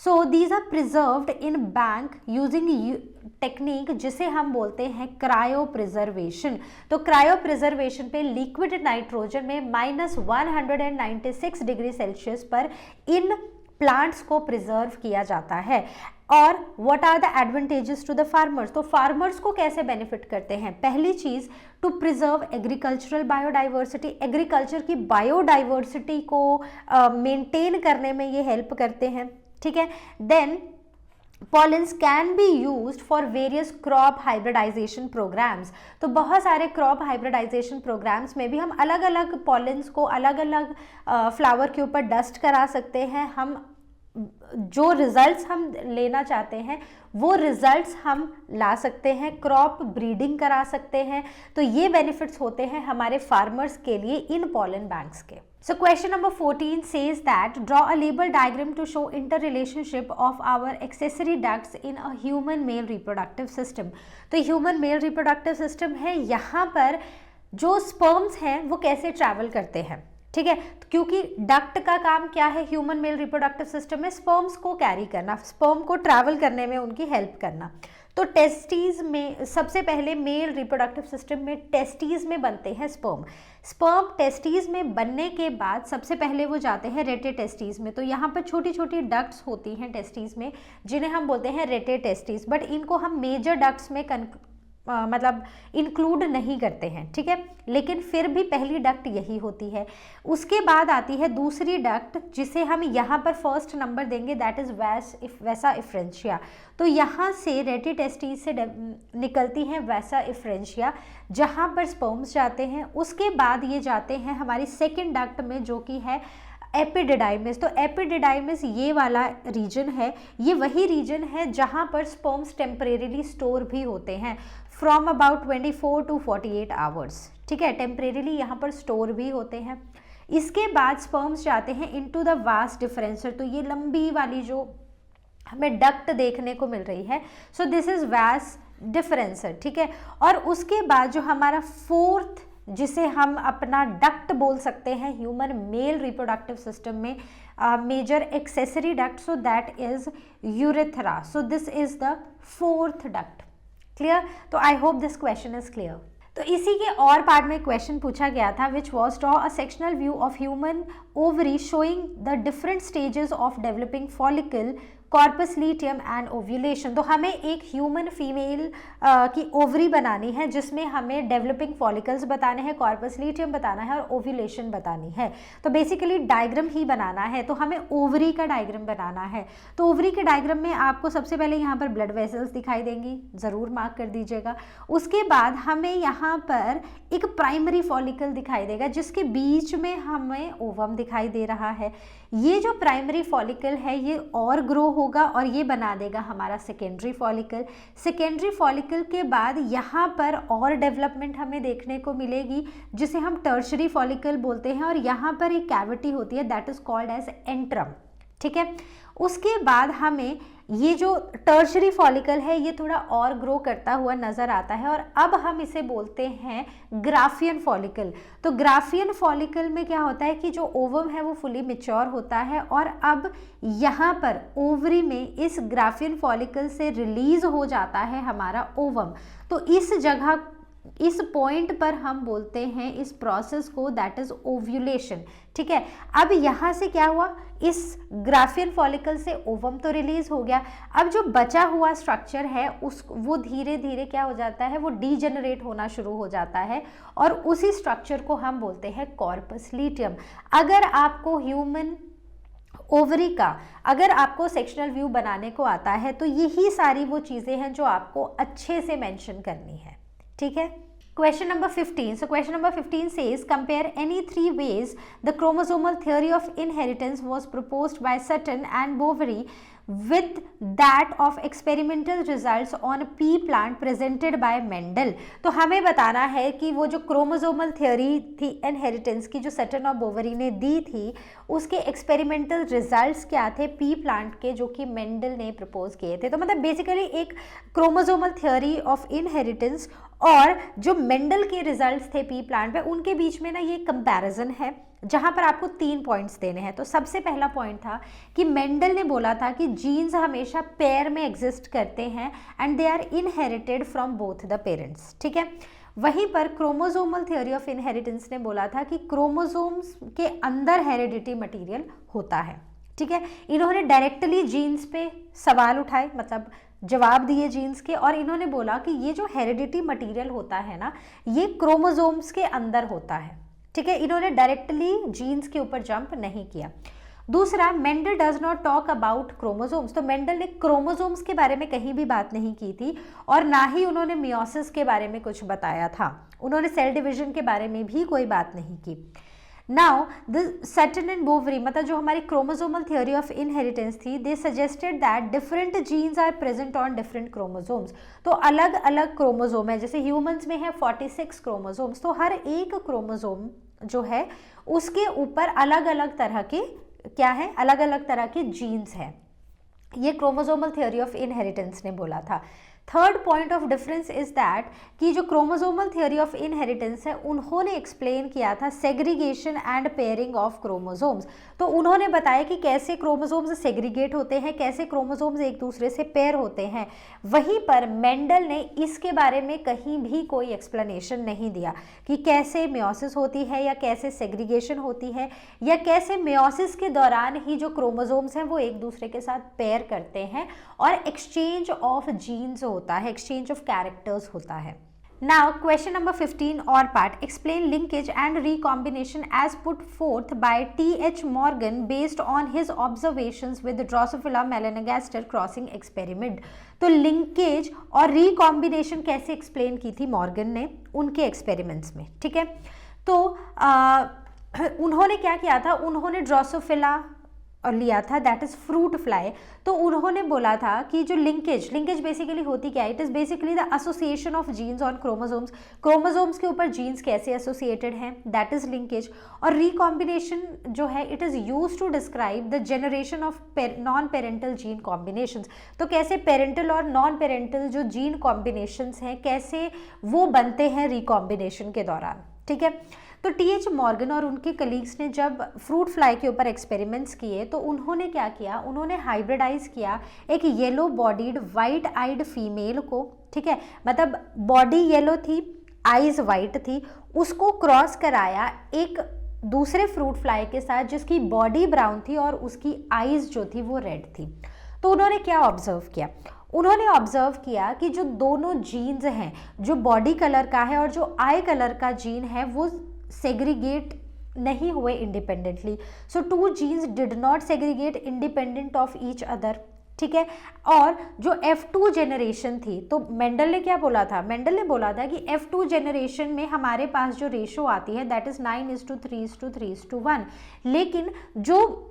So these are preserved in bank using technique जिसे हम बोलते हैं क्रायो प्रिजर्वेशन. तो क्रायो प्रिजर्वेशन पे लिक्विड नाइट्रोजन में -196 डिग्री सेल्सियस पर इन प्लांट्स को प्रिजर्व किया जाता है. और what are the advantages to the farmers. तो फार्मर्स को कैसे बेनिफिट करते हैं. पहली चीज, to preserve agricultural biodiversity. Agriculture की बायोडाइवर्सिटी को मेंटेन करने में ये हेल्प करते हैं, ठीक है. Then pollens can be used for various crop hybridization programs. तो बहुत सारे crop hybridization programs में भी हम अलग अलग pollens को अलग अलग फ्लावर के ऊपर डस्ट करा सकते हैं. हम जो रिजल्ट्स हम लेना चाहते हैं वो रिजल्ट्स हम ला सकते हैं, क्रॉप ब्रीडिंग करा सकते हैं. तो ये बेनिफिट्स होते हैं हमारे फार्मर्स के लिए इन पॉलन बैंक्स के. So question number 14 says that draw a label diagram to show interrelationship of our accessory ducts in a human male reproductive system. तो human male reproductive system है, यहाँ पर जो sperms हैं वो कैसे ट्रैवल करते हैं, ठीक है. क्योंकि डक्ट का काम क्या है ह्यूमन मेल रिप्रोडक्टिव सिस्टम में, स्पर्म्स को कैरी करना, स्पर्म को ट्रैवल करने में उनकी हेल्प करना. तो टेस्टीज में सबसे पहले मेल रिप्रोडक्टिव सिस्टम में टेस्टीज में बनते हैं स्पर्म. स्पर्म टेस्टीज में बनने के बाद सबसे पहले वो जाते हैं रेटे टेस्टीज में. तो यहाँ पर छोटी छोटी डक्ट्स होती हैं टेस्टीज में जिन्हें हम बोलते हैं रेटे टेस्टीज, बट इनको हम मेजर डक्ट्स में मतलब इंक्लूड नहीं करते हैं, ठीक है. लेकिन फिर भी पहली डक्ट यही होती है. उसके बाद आती है दूसरी डक्ट जिसे हम यहाँ पर फर्स्ट नंबर देंगे, दैट इज वैसा इफ्रेंशिया. तो यहाँ से रेटी टेस्टीज से निकलती हैं वैसा इफ्रेंशिया जहाँ पर स्पर्म्स जाते हैं. उसके बाद ये जाते हैं हमारी सेकेंड डक्ट में जो कि है एपिडिडाइमिस. तो एपिडिडाइमिस ये वाला रीजन है, ये वही रीजन है जहाँ पर स्पर्म्स टेम्परेरीली स्टोर भी होते हैं फ्रॉम अबाउट 24 to 48 आवर्स, ठीक है. टेम्परेरीली यहाँ पर स्टोर भी होते हैं. इसके बाद स्पर्म्स जाते हैं इनटू द वास डिफरेंसर. तो ये लंबी वाली जो हमें डक्ट देखने को मिल रही है, सो दिस इज वास डिफरेंसर, ठीक है. और उसके बाद जो हमारा फोर्थ जिसे हम अपना डक्ट बोल सकते हैं ह्यूमन मेल रिप्रोडक्टिव सिस्टम में major accessory duct, so that is urethra. So this is the fourth duct. Clear. तो I hope this question is clear. तो इसी के और पार्ट में क्वेश्चन पूछा गया था which was draw a sectional view of human ovary showing the different stages of developing follicle, corpus luteum and ovulation. तो हमें एक ह्यूमन फीमेल की ओवरी बनानी है जिसमें हमें डेवलपिंग फॉलिकल्स बताने हैं, कॉर्पस लीटियम बताना है और ओव्यूलेशन बतानी है. तो बेसिकली डायग्राम ही बनाना है. तो हमें ओवरी का डायग्राम बनाना है. तो ओवरी के डायग्राम में आपको सबसे पहले यहाँ पर ब्लड वेसल्स दिखाई देंगी, ज़रूर मार्क कर दीजिएगा. उसके बाद हमें यहाँ पर एक प्राइमरी फॉलिकल दिखाई देगा जिसके बीच में हमें ओवम दिखाई दे रहा है. ये जो प्राइमरी फॉलिकल है ये और ग्रो होगा और ये बना देगा हमारा सेकेंडरी फॉलिकल. सेकेंडरी फॉलिकल के बाद यहाँ पर और डेवलपमेंट हमें देखने को मिलेगी जिसे हम टर्शरी फॉलिकल बोलते हैं. और यहाँ पर एक कैविटी होती है that is called as antrum, ठीक है। उसके बाद हमें ये जो टर्शरी फॉलिकल है ये थोड़ा और ग्रो करता हुआ नजर आता है, और अब हम इसे बोलते हैं ग्राफियन फॉलिकल। तो ग्राफियन फॉलिकल में क्या होता है कि जो ओवम है वो फुली मैच्योर होता है, और अब यहाँ पर ओवरी में इस ग्राफियन फॉलिकल से रिलीज हो जाता है हमारा ओवम। तो इस जगह, इस पॉइंट पर हम बोलते हैं इस प्रोसेस को दैट इज ओव्यूलेशन, ठीक है। अब यहाँ से क्या हुआ, इस ग्राफियन फॉलिकल से ओवम तो रिलीज हो गया, अब जो बचा हुआ स्ट्रक्चर है वो धीरे धीरे क्या हो जाता है, वो डीजेनरेट होना शुरू हो जाता है, और उसी स्ट्रक्चर को हम बोलते हैं कॉर्पस ल्यूटियम। अगर आपको ह्यूमन ओवरी का अगर आपको सेक्शनल व्यू बनाने को आता है तो यही सारी वो चीज़ें हैं जो आपको अच्छे से मेंशन करनी है, ठीक है। Question number 15. So question number 15 says, compare any three ways the chromosomal theory of inheritance was proposed by Sutton and Boveri with that of experimental results on pea plant presented by Mendel। तो हमें बताना है कि वो जो chromosomal theory थी inheritance की जो सटन और बोवरी ने दी थी, उसके एक्सपेरिमेंटल रिजल्ट्स क्या थे पी प्लांट के, जो कि मेंडल ने प्रपोज किए थे। तो मतलब बेसिकली एक क्रोमोसोमल थ्योरी ऑफ इनहेरिटेंस और जो मेंडल के रिजल्ट्स थे पी प्लांट पे, उनके बीच में ना ये कंपैरिजन है, जहां पर आपको 3 पॉइंट्स देने हैं। तो सबसे पहला पॉइंट था कि मेंडल ने बोला था कि जीन्स हमेशा पेयर में एग्जिस्ट करते हैं and they are inherited from both the parents, ठीक है। वहीं पर क्रोमोसोमल थ्योरी ऑफ इनहेरिटेंस ने बोला था कि क्रोमोसोम्स के अंदर हेरिडिटी मटीरियल होता है, ठीक है। इन्होंने डायरेक्टली जीन्स पे सवाल उठाए, मतलब जवाब दिए जीन्स के, और इन्होंने बोला कि ये जो हेरिडिटी मटीरियल होता है ना, ये क्रोमोसोम्स के अंदर होता है, ठीक है। इन्होंने डायरेक्टली जीन्स के ऊपर जंप नहीं किया। दूसरा, Mendel does not talk about chromosomes. तो मेंडल ने क्रोमोसोम्स के बारे में कहीं भी बात नहीं की थी, और ना ही उन्होंने मियोसिस के बारे में कुछ बताया था। उन्होंने सेल डिवीजन के बारे में भी कोई बात नहीं की। Now the Sutton and Boveri, मतलब जो हमारी क्रोमोसोमल थ्योरी ऑफ इनहेरिटेंस थी, they suggested that different genes are present on different chromosomes. तो अलग अलग क्रोमोसोम है, जैसे ह्यूमंस में है 46 क्रोमोसोम्स, तो हर एक क्रोमोसोम जो है उसके ऊपर अलग अलग तरह के क्या है, अलग अलग तरह के जीन्स हैं। ये क्रोमोसोमल थ्योरी ऑफ इनहेरिटेंस ने बोला था। Third point of difference is that कि जो क्रोमोसोमल थ्योरी ऑफ इनहेरिटेंस है, उन्होंने एक्सप्लेन किया था segregation and pairing of chromosomes. तो उन्होंने बताया कि कैसे क्रोमोसोम्स सेग्रीगेट होते हैं, कैसे क्रोमोसोम्स एक दूसरे से पेयर होते हैं। वहीं पर मेंडल ने इसके बारे में कहीं भी कोई एक्सप्लेनेशन नहीं दिया कि कैसे मियोसिस होती है, या कैसे सेग्रीगेशन होती है, या कैसे मियोसिस के दौरान ही जो क्रोमोसोम्स हैं वो एक दूसरे के साथ पेयर करते हैं और एक्सचेंज ऑफ जीन्स होता है, एक्सचेंज ऑफ कैरेक्टर्स होता है। Now question number 15 और part, explain linkage and recombination as put forth by T.H. Morgan based on his observations with Drosophila melanogaster crossing experiment। तो लिंकेज और रिकॉम्बिनेशन कैसे explain की थी मॉर्गन ने उनके एक्सपेरिमेंट्स में, ठीक है। तो उन्होंने क्या किया था, उन्होंने ड्रोसोफिला और लिया था, दैट इज फ्रूट फ्लाई। तो उन्होंने बोला था कि जो लिंकेज बेसिकली होती क्या है, it is basically the association of genes on chromosomes. Chromosomes के ऊपर जीन्स कैसे एसोसिएटेड हैं, दैट इज लिंकेज। और रिकॉम्बिनेशन जो है, it is used to describe the generation of non parental gene combinations. तो कैसे पेरेंटल और नॉन पेरेंटल जो जीन कॉम्बिनेशंस हैं, कैसे वो बनते हैं रिकॉम्बिनेशन के दौरान, ठीक है। तो टी.एच. मॉर्गन और उनके कलीग्स ने जब फ्रूट फ्लाई के ऊपर एक्सपेरिमेंट्स किए, तो उन्होंने क्या किया, उन्होंने हाइब्रिडाइज किया एक yellow bodied white eyed female को, ठीक है, मतलब बॉडी येलो थी, आइज वाइट थी, उसको क्रॉस कराया एक दूसरे फ्रूट फ्लाई के साथ जिसकी बॉडी ब्राउन थी और उसकी आइज जो थी वो रेड थी। तो उन्होंने क्या ऑब्जर्व किया, उन्होंने ऑब्जर्व किया कि जो दोनों जीन्स हैं, जो बॉडी कलर का है और जो आई कलर का जीन है, वो सेग्रीगेट नहीं हुए independently. So two genes did not segregate independent of each other, ठीक है। और जो F2 जनरेशन थी, तो मेंडल ने क्या बोला था, मेंडल ने बोला था कि F2 जनरेशन में हमारे पास जो रेशो आती है दैट इज 9:3:3:1। लेकिन जो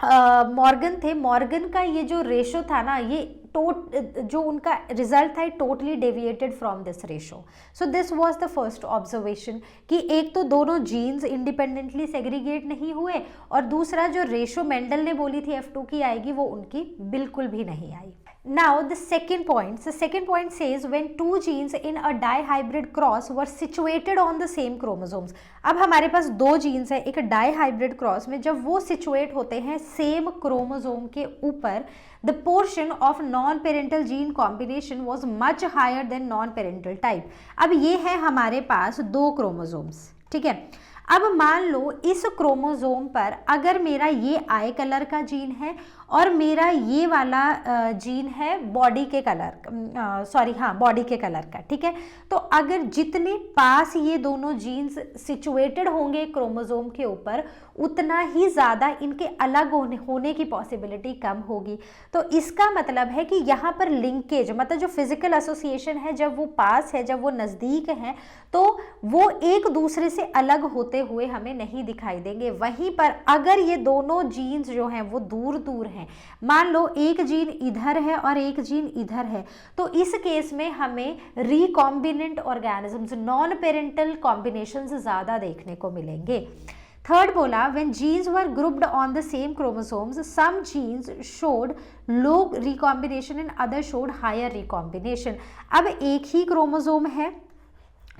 मॉर्गन थे, मॉर्गन का ये जो रेशो था ना, ये जो उनका रिजल्ट था totally deviated from this ratio. So this was the first observation कि एक तो दोनों जीन्स इंडिपेंडेंटली सेग्रीगेट नहीं हुए और दूसरा जो रेशो मेंडल ने बोली थी F2 की आएगी वो उनकी बिल्कुल भी नहीं आई. Now the second point says when two genes in a dihybrid cross were situated on the same chromosomes. अब हमारे पास दो जीन्स है एक डाईहाइब्रिड क्रॉस में, जब वो सिचुएट होते हैं सेम क्रोमोसोम के ऊपर, the portion of non-parental gene combination was much higher than non-parental type. अब ये है हमारे पास दो क्रोमोसोम्स, ठीक है. अब मान लो इस क्रोमोसोम पर अगर मेरा ये आई कलर का जीन है और मेरा ये वाला जीन है बॉडी के कलर बॉडी के कलर का, ठीक है. तो अगर जितने पास ये दोनों जीन्स सिचुएटेड होंगे क्रोमोसोम के ऊपर उतना ही ज़्यादा इनके अलग होने की पॉसिबिलिटी कम होगी. तो इसका मतलब है कि यहाँ पर लिंकेज मतलब जो फिजिकल एसोसिएशन है, जब वो पास है, जब वो नज़दीक है, तो वो एक दूसरे से अलग होते हुए हमें नहीं दिखाई देंगे. वहीं पर अगर ये दोनों जीन्स जो हैं वो दूर दूर हैं, मान लो एक जीन इधर है और एक जीन इधर है, तो इस केस में हमें recombinant organisms, non parental combinations ज़्यादा देखने को मिलेंगे. थर्ड बोला when genes were grouped on the same chromosomes, some genes showed low recombination and others showed higher recombination. अब एक ही क्रोमोसोम है,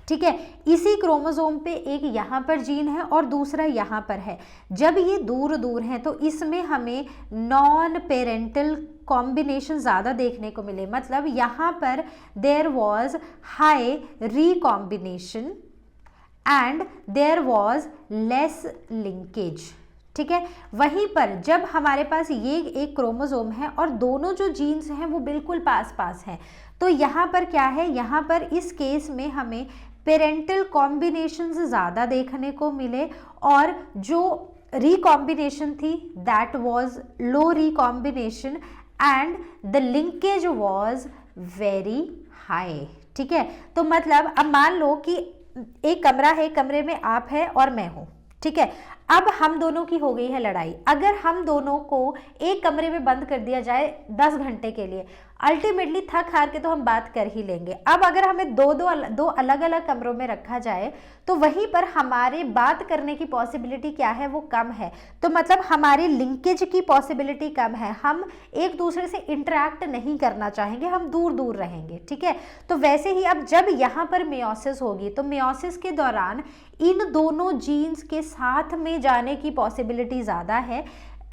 ठीक है, इसी क्रोमोसोम पे एक यहाँ पर जीन है और दूसरा यहाँ पर है. जब ये दूर दूर हैं तो इसमें हमें नॉन पेरेंटल कॉम्बिनेशन ज़्यादा देखने को मिले. मतलब यहाँ पर there was high recombination and there was less linkage, ठीक है. वहीं पर जब हमारे पास ये एक क्रोमोसोम है और दोनों जो जीन्स हैं वो बिल्कुल पास पास हैं, तो यहाँ पर क्या है, यहाँ पर इस केस में हमें पेरेंटल कॉम्बिनेशंस ज़्यादा देखने को मिले और जो रिकॉम्बिनेशन थी that was low recombination and the linkage was very high, ठीक है. तो मतलब अब मान लो कि एक कमरा है, कमरे में आप है और मैं हूँ, ठीक है. अब हम दोनों की हो गई है लड़ाई. अगर हम दोनों को एक कमरे में बंद कर दिया जाए 10 घंटे के लिए, अल्टीमेटली थक हार के तो हम बात कर ही लेंगे. अब अगर हमें दो अलग अलग कमरों में रखा जाए तो वहीं पर हमारे बात करने की पॉसिबिलिटी क्या है, वो कम है. तो मतलब हमारी लिंकेज की पॉसिबिलिटी कम है, हम एक दूसरे से इंटरेक्ट नहीं करना चाहेंगे, हम दूर दूर रहेंगे, ठीक है. तो वैसे ही अब जब यहाँ पर मेयोसिस होगी तो मेयोसिस के दौरान इन दोनों जीन्स के साथ में जाने की पॉसिबिलिटी ज़्यादा है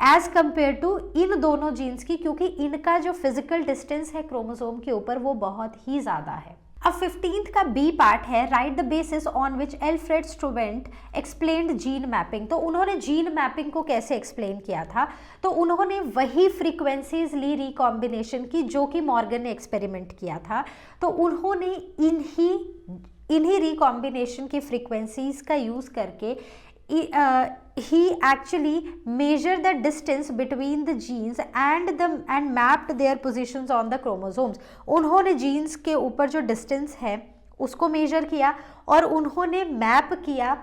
एज कंपेयर टू इन दोनों जीन्स की, क्योंकि इनका जो फिजिकल डिस्टेंस है क्रोमोसोम के ऊपर वो बहुत ही ज़्यादा है. अब 15th का बी पार्ट है right the basis on which Alfred student explained gene mapping. तो उन्होंने जीन मैपिंग को कैसे एक्सप्लेन किया था, तो उन्होंने वही फ्रीक्वेंसीज ली रिकॉम्बिनेशन की जो कि मॉर्गन ने एक्सपेरिमेंट किया था. तो उन्होंने इन्हीं रिकॉम्बिनेशन की फ्रीक्वेंसीज का यूज़ करके he actually measured the distance between the genes and mapped their positions on the chromosomes. उन्होंने जीन्स के ऊपर जो डिस्टेंस है उसको मेजर किया और उन्होंने मैप किया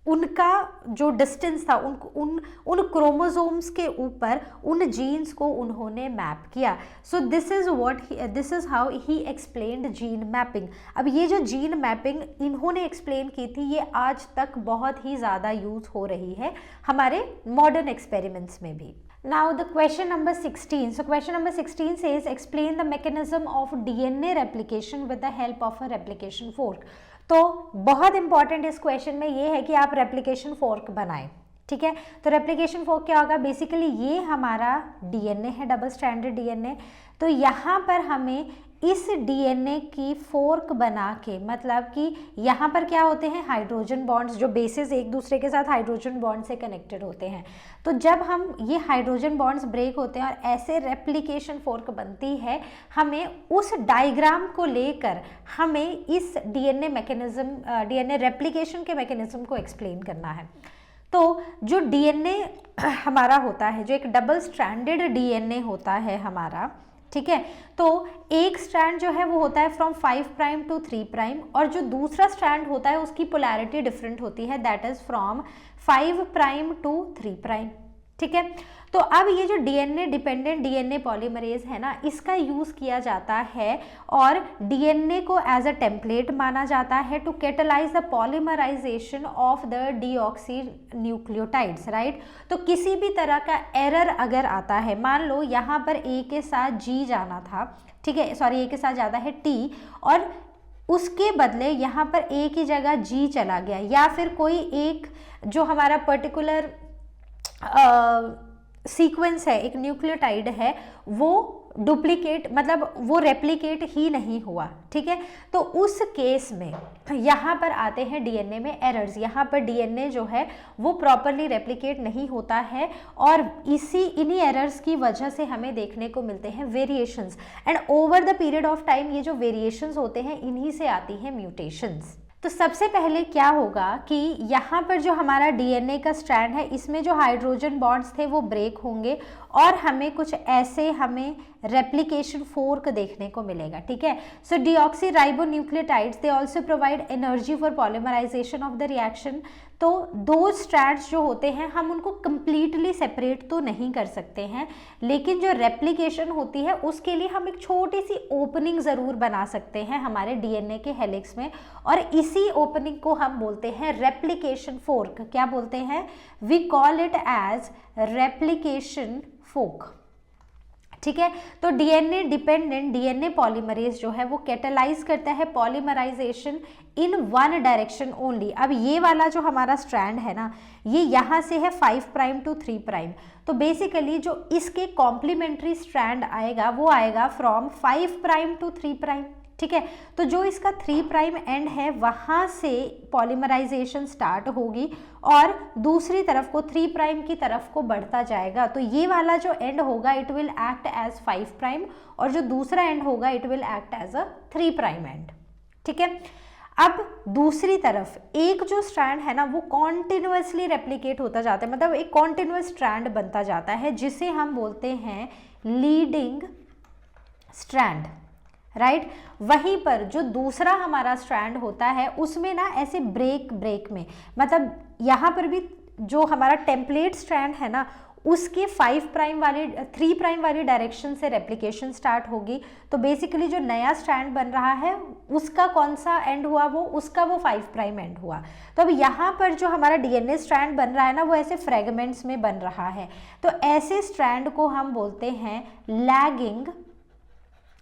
उनका जो डिस्टेंस था उन क्रोमोसोम्स के ऊपर उन जीन्स को उन्होंने मैप किया. So this is how he explained gene mapping. अब ये जो जीन मैपिंग इन्होंने एक्सप्लेन की थी ये आज तक बहुत ही ज़्यादा यूज़ हो रही है हमारे मॉडर्न एक्सपेरिमेंट्स में भी. Now the question number 16. So question number 16 says explain the mechanism of DNA replication with the help of a replication fork. तो बहुत इंपॉर्टेंट इस क्वेश्चन में ये है कि आप रेप्लिकेशन फोर्क बनाएं, ठीक है. तो रेप्लिकेशन फोर्क क्या होगा, बेसिकली ये हमारा डीएनए है, डबल स्ट्रैंडेड डीएनए. तो यहाँ पर हमें इस डीएनए की फोर्क बना के, मतलब कि यहाँ पर क्या होते हैं हाइड्रोजन बॉन्ड्स, जो बेसेस एक दूसरे के साथ हाइड्रोजन बॉन्ड से कनेक्टेड होते हैं. तो जब हम ये हाइड्रोजन बॉन्ड्स ब्रेक होते हैं और ऐसे रेप्लिकेशन फोर्क बनती है, हमें उस डायग्राम को लेकर हमें इस डीएनए रेप्लिकेशन के मैकेनिज्म को एक्सप्लेन करना है. तो जो डीएनए हमारा होता है, जो एक डबल स्ट्रैंडेड डीएनए होता है हमारा, ठीक है. तो एक स्ट्रैंड जो है वो होता है फ्रॉम 5 प्राइम टू 3 प्राइम और जो दूसरा स्ट्रैंड होता है उसकी पोलैरिटी डिफरेंट होती है, that is from 5 prime to 3 prime. ठीक है। तो अब ये जो डीएनए डिपेंडेंट डीएनए पॉलीमरेज है ना, इसका यूज किया जाता है और डीएनए को एज अ टेम्पलेट माना जाता है to catalyse the polymerization of the deoxy nucleotides, right. तो किसी भी तरह का एरर अगर आता है, मान लो यहाँ पर ए के साथ जी जाना था, ठीक है, सॉरी ए के साथ ज़्यादा है टी, और उसके बदले यहाँ पर ए की जगह जी चला गया, या फिर कोई एक जो हमारा पर्टिकुलर सीक्वेंस है, एक न्यूक्लियोटाइड है, वो डुप्लीकेट मतलब वो रेप्लिकेट ही नहीं हुआ, ठीक है। तो उस केस में यहाँ पर आते हैं डीएनए में एरर्स। यहाँ पर डीएनए जो है वो प्रॉपरली रेप्लिकेट नहीं होता है और इन्हीं एरर्स की वजह से हमें देखने को मिलते हैं variations, and over the period of time ये जो वेरिएशंस होते हैं इन्हीं से आती हैं म्यूटेशंस। तो सबसे पहले क्या होगा कि यहाँ पर जो हमारा डीएनए का स्ट्रैंड है, इसमें जो हाइड्रोजन बॉन्ड्स थे वो ब्रेक होंगे और हमें कुछ ऐसे रेप्लिकेशन फोर्क देखने को मिलेगा, ठीक है। So deoxyribonucleotides they also provide energy for polymerization of the reaction. तो दो स्ट्रैंड्स जो होते हैं हम उनको कंप्लीटली सेपरेट तो नहीं कर सकते हैं, लेकिन जो रेप्लिकेशन होती है उसके लिए हम एक छोटी सी ओपनिंग ज़रूर बना सकते हैं हमारे डीएनए के हेलिक्स में, और इसी ओपनिंग को हम बोलते हैं रेप्लिकेशन फोर्क। क्या बोलते हैं? We call it as replication fork, ठीक है। तो डीएनए डिपेंडेंट डीएनए पॉलीमरेज जो है वो कैटलाइज करता है polymerization in one direction only. अब ये वाला जो हमारा स्ट्रैंड है ना, ये यहाँ से है 5 प्राइम टू 3 प्राइम, तो बेसिकली जो इसके कॉम्प्लीमेंट्री स्ट्रैंड आएगा वो आएगा फ्रॉम 5 प्राइम टू 3 प्राइम, ठीक है। तो जो इसका 3 प्राइम एंड है वहाँ से पॉलीमराइजेशन स्टार्ट होगी और दूसरी तरफ को 3 प्राइम की तरफ को बढ़ता जाएगा। तो ये वाला जो एंड होगा it will act as 5 prime और जो दूसरा एंड होगा it will act as a 3 prime end, ठीक है। अब दूसरी तरफ एक जो स्ट्रैंड है ना वो कॉन्टिन्यूसली रेप्लिकेट होता जाता है, मतलब एक कॉन्टिन्यूस स्ट्रैंड बनता जाता है जिसे हम बोलते हैं लीडिंग स्ट्रैंड, राइट। वहीं पर जो दूसरा हमारा स्ट्रैंड होता है उसमें ना ऐसे ब्रेक में, मतलब यहाँ पर भी जो हमारा टेम्पलेट स्ट्रैंड है ना उसके 3 प्राइम वाली डायरेक्शन से रेप्लिकेशन स्टार्ट होगी। तो बेसिकली जो नया स्ट्रैंड बन रहा है उसका कौन सा एंड हुआ, उसका 5 प्राइम एंड हुआ। तो अब यहाँ पर जो हमारा डीएनए स्ट्रैंड बन रहा है ना वो ऐसे फ्रेगमेंट्स में बन रहा है। तो ऐसे स्ट्रैंड को हम बोलते हैं लैगिंग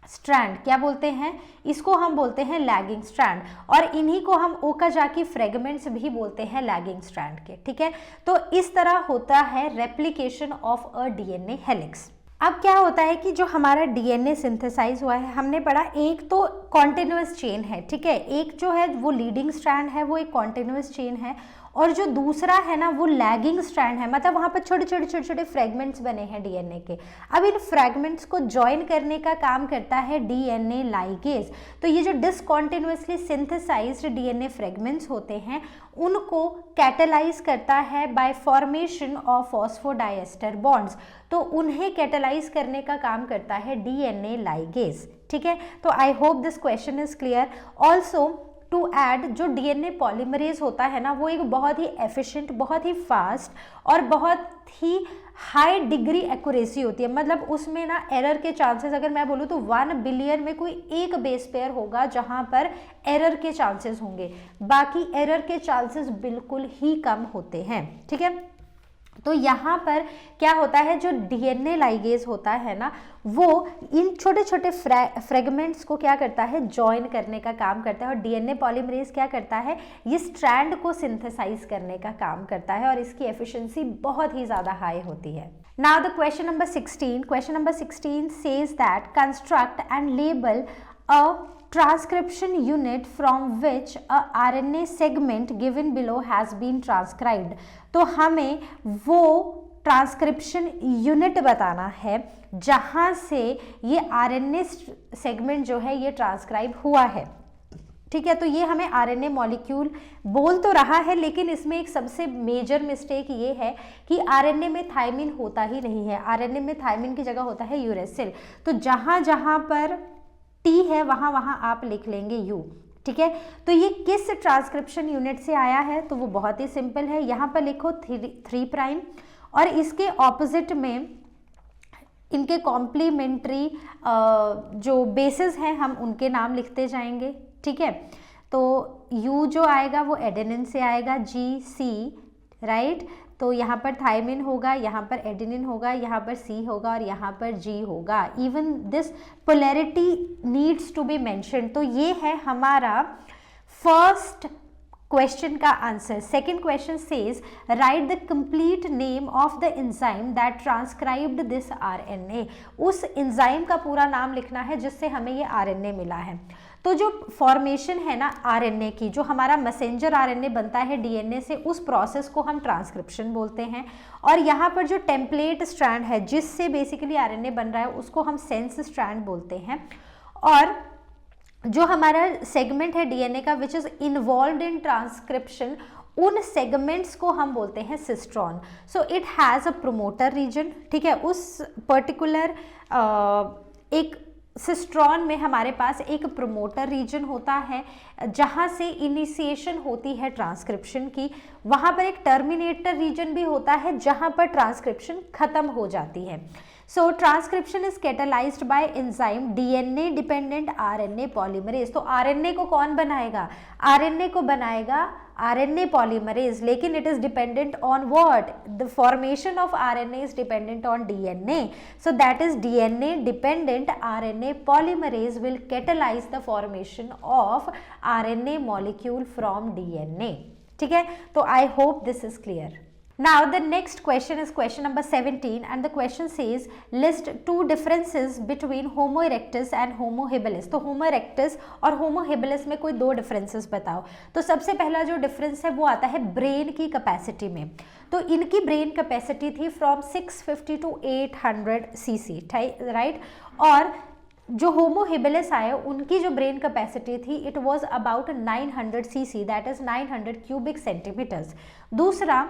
स्ट्रैंड। क्या बोलते हैं? इसको हम बोलते हैं लैगिंग स्ट्रैंड, और इन्हीं को हम ओकाजाकी फ्रेगमेंट्स भी बोलते हैं लैगिंग स्ट्रैंड के, ठीक है। तो इस तरह होता है replication of a DNA helix. अब क्या होता है कि जो हमारा डीएनए सिंथेसाइज हुआ है, हमने पढ़ा एक तो कॉन्टिन्यूस चेन है, ठीक है, एक जो है वो लीडिंग स्ट्रैंड है, वो एक कॉन्टिन्यूस चेन है, और जो दूसरा है ना वो लैगिंग स्ट्रैंड है, मतलब वहाँ पर छोटे छोटे फ्रेगमेंट्स बने हैं डीएनए के। अब इन फ्रेगमेंट्स को ज्वाइन करने का काम करता है डीएनए लाइगेज। तो ये जो डिसकॉन्टिन्यूसली सिंथेसाइज्ड डीएनए फ्रेगमेंट्स होते हैं उनको कैटलाइज करता है bye formation of phosphodiester bonds. तो उन्हें कैटलाइज करने का काम करता है डीएनए लाइगेज, ठीक है। तो I hope this question is clear. Also to add, जो डीएनए पॉलीमरेज होता है ना वो एक बहुत ही एफिशिएंट, बहुत ही फास्ट और बहुत ही हाई डिग्री एक्यूरेसी होती है, मतलब उसमें ना एरर के चांसेस अगर मैं बोलूँ तो 1 बिलियन में कोई एक बेस पेयर होगा जहाँ पर एरर के चांसेस होंगे, बाकी एरर के चांसेस बिल्कुल ही कम होते हैं, ठीक है। तो यहाँ पर क्या होता है, जो डीएनए लाइगेज होता है ना वो इन छोटे छोटे फ्रेगमेंट्स को क्या करता है, जॉइन करने का काम करता है, और डीएनए पॉलीमरेज क्या करता है, ये स्ट्रैंड को सिंथेसाइज करने का काम करता है और इसकी एफिशिएंसी बहुत ही ज़्यादा हाई होती है। Now the question number 16 says that construct and label a transcription unit from which a RNA segment given below has been transcribed। तो हमें वो ट्रांसक्रिप्शन यूनिट बताना है जहाँ से ये RNA सेगमेंट जो है ये ट्रांसक्राइब हुआ है, ठीक है। तो ये हमें RNA मॉलिक्यूल बोल तो रहा है, लेकिन इसमें एक सबसे मेजर मिस्टेक ये है कि RNA में थायमिन होता ही नहीं है, RNA में थायमिन की जगह होता है यूरेसिल। तो जहाँ जहाँ पर T है वहाँ वहाँ आप लिख लेंगे U, ठीक है। तो ये किस ट्रांसक्रिप्शन यूनिट से आया है, तो वो बहुत ही सिंपल है, यहाँ पर लिखो 3 प्राइम और इसके ऑपोजिट में इनके कॉम्प्लीमेंट्री जो बेसिस हैं हम उनके नाम लिखते जाएंगे, ठीक है। तो U जो आएगा वो एडेनिन से आएगा, GC, राइट। तो यहाँ पर थायमिन होगा, यहाँ पर एडेनिन होगा, यहाँ पर C होगा और यहाँ पर G होगा। Even this polarity needs to be mention. तो ये है हमारा फर्स्ट क्वेश्चन का answer. Second question says write the complete name of the enzyme that transcribed this RNA। उस एंजाइम का पूरा नाम लिखना है जिससे हमें ये RNA मिला है। तो जो फॉर्मेशन है ना RNA की, जो हमारा मैसेंजर RNA बनता है DNA से, उस प्रोसेस को हम ट्रांसक्रिप्शन बोलते हैं। और यहाँ पर जो टेम्पलेट स्ट्रैंड है जिससे बेसिकली RNA बन रहा है उसको हम सेंस स्ट्रैंड बोलते हैं। और जो हमारा सेगमेंट है DNA का which is involved in transcription, उन सेगमेंट्स को हम बोलते हैं cistron. So it has a promoter region, ठीक है। उस पर्टिकुलर एक सिस्ट्रॉन में हमारे पास एक प्रोमोटर रीजन होता है जहाँ से इनिशिएशन होती है ट्रांसक्रिप्शन की। वहाँ पर एक टर्मिनेटर रीजन भी होता है जहाँ पर ट्रांसक्रिप्शन खत्म हो जाती है। So transcription is catalysed bye enzyme DNA dependent RNA polymerase. तो RNA को कौन बनाएगा? RNA को बनाएगा RNA पॉलीमरेज, लेकिन it is dependent on what? The formation of RNA is dependent on DNA. So that is DNA dependent RNA polymerase will catalyze the formation of RNA molecule from DNA. ठीक है, तो I hope this is clear. Now the next question is question number 17 and the question says list two differences between Homo erectus and Homo habilis. तो Homo erectus और Homo habilis में कोई दो differences बताओ। तो सबसे पहला जो difference है वो आता है ब्रेन की कैपेसिटी में। तो इनकी ब्रेन कैपेसिटी थी फ्रॉम 650 to 800 cc, राइट। और जो होमो हेबिलिस आए उनकी जो ब्रेन कैपेसिटी थी it was about 900 cc, that is 900 cubic centimetres. दूसरा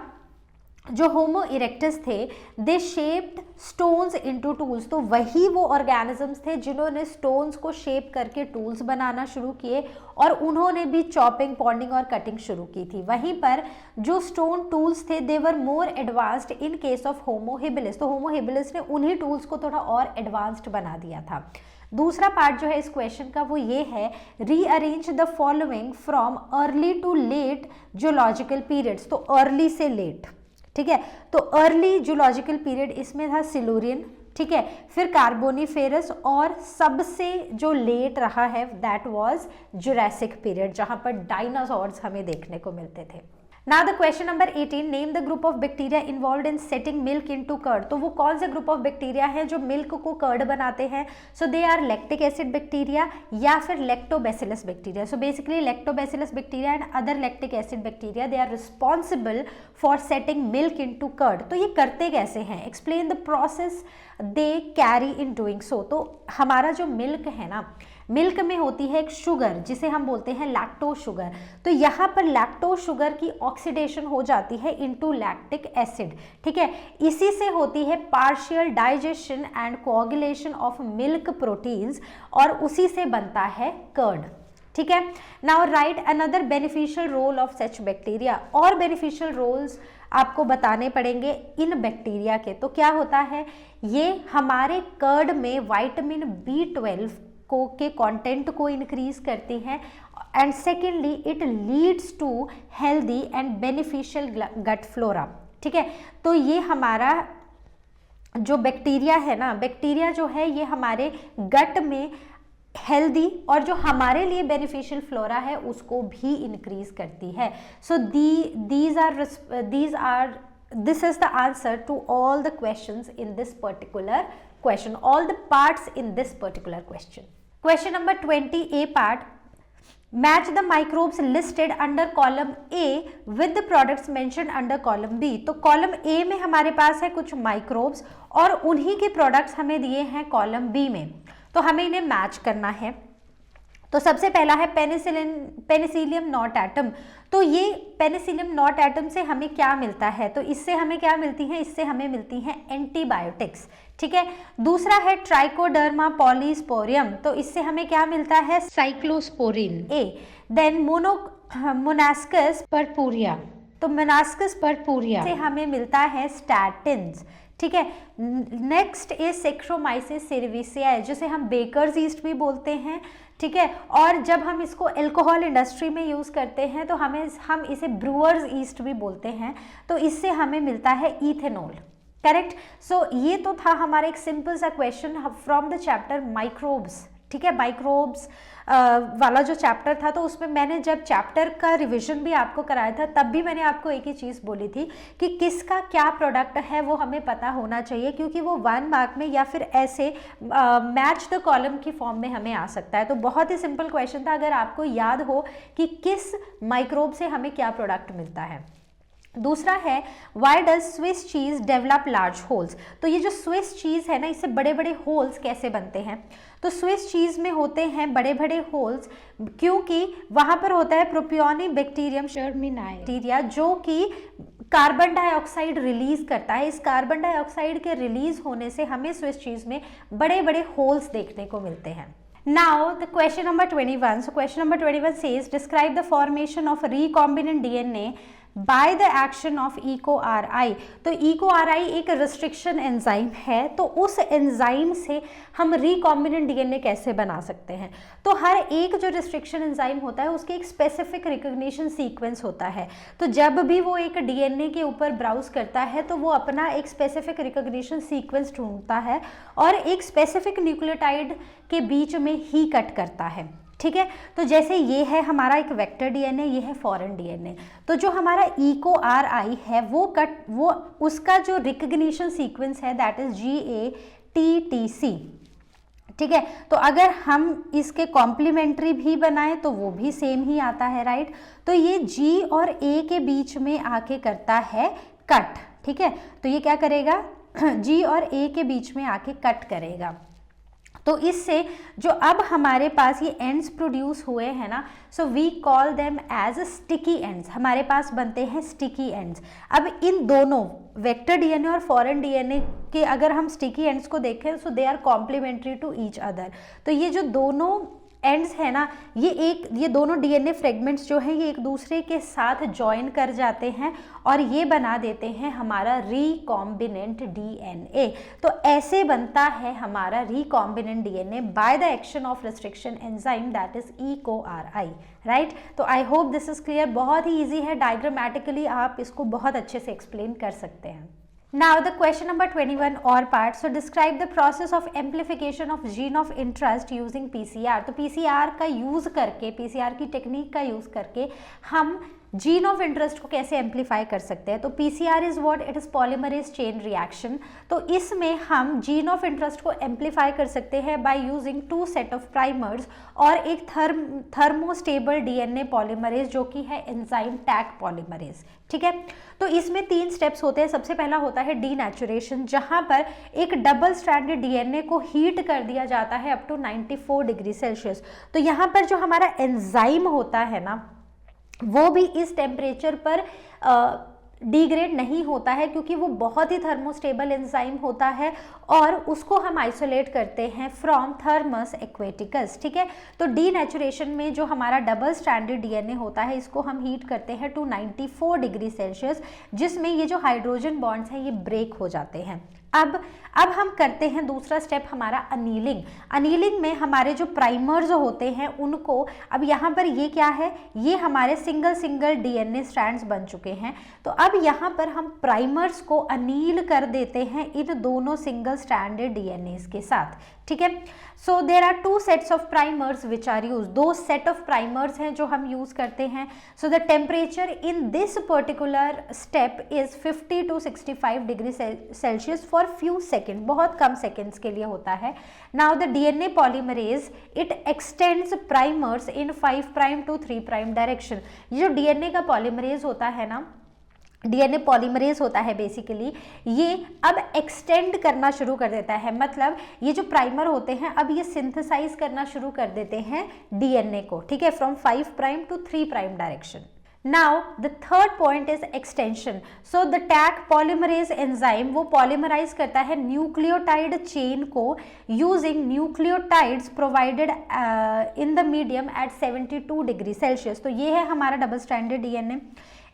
जो होमो इरेक्टस थे they shaped stones into tools. तो वही वो ऑर्गेनिजम्स थे जिन्होंने स्टोन्स को शेप करके टूल्स बनाना शुरू किए और उन्होंने भी चॉपिंग, पॉन्डिंग और कटिंग शुरू की थी। वहीं पर जो स्टोन टूल्स थे they were more advanced in case of Homo habilis. तो होमो हेबिलिस ने उन्हीं टूल्स को थोड़ा और एडवांस्ड बना दिया था। दूसरा पार्ट जो है इस क्वेश्चन का वो ये है rearrange the following from early to late geological periods. तो अर्ली से लेट, ठीक है। तो अर्ली जियोलॉजिकल पीरियड इसमें था सिलूरियन, ठीक है। फिर कार्बोनिफेरस और सबसे जो लेट रहा है दैट वाज जुरासिक पीरियड, जहां पर डायनासोर्स हमें देखने को मिलते थे। Now the question number 18, name the group of bacteria involved in setting milk into curd. तो वो कौन से ग्रुप ऑफ बैक्टीरिया हैं जो मिल्क को कर्ड बनाते हैं? So they are lactic acid bacteria या फिर lactobacillus bacteria. So basically lactobacillus bacteria and other lactic acid bacteria they are responsible for setting milk into curd. तो ये करते कैसे हैं? Explain the process they carry in doing so. तो हमारा जो मिल्क है ना, मिल्क में होती है एक शुगर जिसे हम बोलते हैं लैक्टोज शुगर। तो यहाँ पर लैक्टोज शुगर की ऑक्सीडेशन हो जाती है इनटू लैक्टिक एसिड, ठीक है। इसी से होती है partial digestion and coagulation of milk proteins और उसी से बनता है कर्ड, ठीक है। Now write another beneficial role of such bacteria. और बेनिफिशियल रोल्स आपको बताने पड़ेंगे इन बैक्टीरिया के। तो क्या होता है, ये हमारे कर्ड में विटामिन B12 के कंटेंट को इंक्रीज करती हैं and secondly it leads to healthy and beneficial gut flora, ठीक है। तो ये हमारा जो बैक्टीरिया है ना, बैक्टीरिया जो है ये हमारे गट में हेल्दी और जो हमारे लिए बेनिफिशियल फ्लोरा है उसको भी इंक्रीज करती है। सो this is the answer to all the questions in this particular question, all the parts in this particular question. Question number 20A part, match the microbes listed under column A with the products mentioned under column B. तो column A में हमारे पास है कुछ microbes और उन्हीं के products हमें दिए हैं column B में, तो हमें इन्हें मैच करना है। तो सबसे पहला है पेनिसिलियम नॉट एटम। तो ये पेनिसिलियम नॉट एटम से हमें क्या मिलता है? तो इससे हमें क्या मिलती है? इससे हमें मिलती हैं एंटीबायोटिक्स, ठीक है। दूसरा है ट्राइकोडर्मा पॉलीस्पोरियम। तो इससे हमें क्या मिलता है? Cyclosporin A. Then Monascus purpureus. तो मेनास्कस पर्पूरिया से हमें मिलता है स्टैटिन्स, ठीक है। नेक्स्ट इज सेक्ट्रोमाइसिस सेरेविसियाe, जिसे हम बेकर्स ईस्ट भी बोलते हैं, ठीक है। और जब हम इसको अल्कोहल इंडस्ट्री में यूज़ करते हैं तो हम इसे ब्रूअर्स ईस्ट भी बोलते हैं, तो इससे हमें मिलता है इथेनॉल, करेक्ट। सो ये तो था हमारा एक सिंपल सा question from the chapter microbes, ठीक है। माइक्रोब्स वाला जो चैप्टर था, तो उसमें मैंने जब चैप्टर का रिवीजन भी आपको कराया था तब भी मैंने आपको एक ही चीज़ बोली थी कि किसका क्या प्रोडक्ट है वो हमें पता होना चाहिए, क्योंकि वो 1 मार्क में या फिर ऐसे मैच द कॉलम की फॉर्म में हमें आ सकता है। तो बहुत ही सिंपल क्वेश्चन था, अगर आपको याद हो कि किस माइक्रोब से हमें क्या प्रोडक्ट मिलता है। दूसरा है why does Swiss cheese develop large holes, तो ये जो स्विस चीज़ है ना, इससे बड़े बड़े होल्स कैसे बनते हैं। तो स्विस चीज़ में होते हैं बड़े बड़े होल्स क्योंकि वहाँ पर होता है प्रोपियोनिक बैक्टीरियम बैक्टीरिया, जो कि कार्बन डाइऑक्साइड रिलीज करता है। इस कार्बन डाइऑक्साइड के रिलीज होने से हमें स्विस चीज़ में बड़े बड़े होल्स देखने को मिलते हैं। Now the question number 21. So question number 21 says describe the formation of recombinant DNA by the action of EcoRI. तो EcoRI एक रिस्ट्रिक्शन एंजाइम है, तो उस एंजाइम से हम रिकॉम्बिनेंट डीएनए कैसे बना सकते हैं। तो हर एक जो रिस्ट्रिक्शन एंजाइम होता है उसके एक स्पेसिफिक रिकॉग्निशन सीक्वेंस होता है, तो जब भी वो एक डीएनए के ऊपर ब्राउज करता है तो वो अपना एक स्पेसिफिक रिकॉग्निशन सीक्वेंस ढूंढता है और एक स्पेसिफिक न्यूक्लियोटाइड के बीच में ही कट करता है, ठीक है। तो जैसे ये है हमारा एक वेक्टर डीएनए, ये है फॉरेन डीएनए, तो जो हमारा EcoRI है वो उसका जो रिकॉग्निशन सीक्वेंस है दैट इज GATTC, ठीक है। तो अगर हम इसके कॉम्प्लीमेंट्री भी बनाएं तो वो भी सेम ही आता है, राइट। तो ये G और A के बीच में आके करता है कट, ठीक है। तो ये क्या करेगा, G और A के बीच में आके कट करेगा। तो इससे जो अब हमारे पास ये एंड्स प्रोड्यूस हुए हैं ना, so we call them as sticky ends, हमारे पास बनते हैं स्टिकी एंड्स। अब इन दोनों वेक्टर डीएनए और फॉरेन डीएनए के अगर हम स्टिकी एंड्स को देखें so they are complementary to each other. तो ये जो दोनों एंड्स है ना, ये दोनों डीएनए फ्रेगमेंट्स जो हैं ये एक दूसरे के साथ ज्वाइन कर जाते हैं और ये बना देते हैं हमारा रिकॉम्बिनेंट डीएनए। तो ऐसे बनता है हमारा recombinant DNA by the action of restriction enzyme that is EcoRI, right. तो I hope this is clear. बहुत ही ईजी है, डायग्रामेटिकली आप इसको बहुत अच्छे से एक्सप्लेन कर सकते हैं। Now the question number 21 और part. So describe the process of amplification of gene of interest using PCR. तो PCR का यूज़ करके, PCR की टेक्निक का यूज़ करके हम जीन ऑफ इंटरेस्ट को कैसे एम्पलीफाई कर सकते हैं। तो PCR is what, it is polymerase chain reaction. तो इसमें हम जीन ऑफ इंटरेस्ट को एम्पलीफाई कर सकते हैं by using 2 set of primers और एक थर्मोस्टेबल डीएनए पॉलीमरेज जो कि है एंजाइम टैग पॉलीमरेज, ठीक है। तो इसमें 3 स्टेप्स होते हैं। सबसे पहला होता है डीनेचुरेशन, जहां पर एक डबल स्ट्रैंडेड डीएनए को हीट कर दिया जाता है अप टू 94 डिग्री सेल्सियस। तो यहाँ पर जो हमारा एंजाइम होता है ना वो भी इस टेम्परेचर पर डिग्रेड नहीं होता है क्योंकि वो बहुत ही थर्मोस्टेबल एंजाइम होता है और उसको हम आइसोलेट करते हैं फ्रॉम थर्मस एक्वेटिकस, ठीक है। तो डीनेचुरेशन में जो हमारा डबल स्ट्रैंडेड डीएनए होता है इसको हम हीट करते हैं टू 94 डिग्री सेल्सियस, जिसमें ये जो हाइड्रोजन बॉन्ड्स हैं ये ब्रेक हो जाते हैं। अब हम करते हैं दूसरा स्टेप हमारा अनीलिंग। अनीलिंग में हमारे जो प्राइमर्स होते हैं उनको, अब यहाँ पर ये क्या है, ये हमारे सिंगल डीएनए स्ट्रैंड्स बन चुके हैं। तो अब यहाँ पर हम प्राइमर्स को अनील कर देते हैं इन दोनों सिंगल स्ट्रैंडेड डीएनए के साथ, ठीक है। So there are 2 sets of primers which are use, 2 set of primers हैं जो हम यूज करते हैं। So the temperature in this particular step is 50 to 65 degree Celsius for few second, बहुत कम सेकेंड्स के लिए होता है। Now the DNA polymerase it extends primers in 5' to 3' direction. ये जो डीएनए का पॉलीमरेज होता है ना, डीएनए पॉलीमरेज होता है बेसिकली, ये अब एक्सटेंड करना शुरू कर देता है। मतलब ये जो प्राइमर होते हैं अब ये सिंथेसाइज करना शुरू कर देते हैं डीएनए को, ठीक है, from 5' to 3' direction. Now the third point is extension. So the Taq polymerase enzyme वो पॉलीमराइज करता है न्यूक्लियोटाइड चेन को using nucleotides provided in the medium at 72 degree Celsius. तो ये है हमारा डबल स्ट्रैंडेड डीएनए।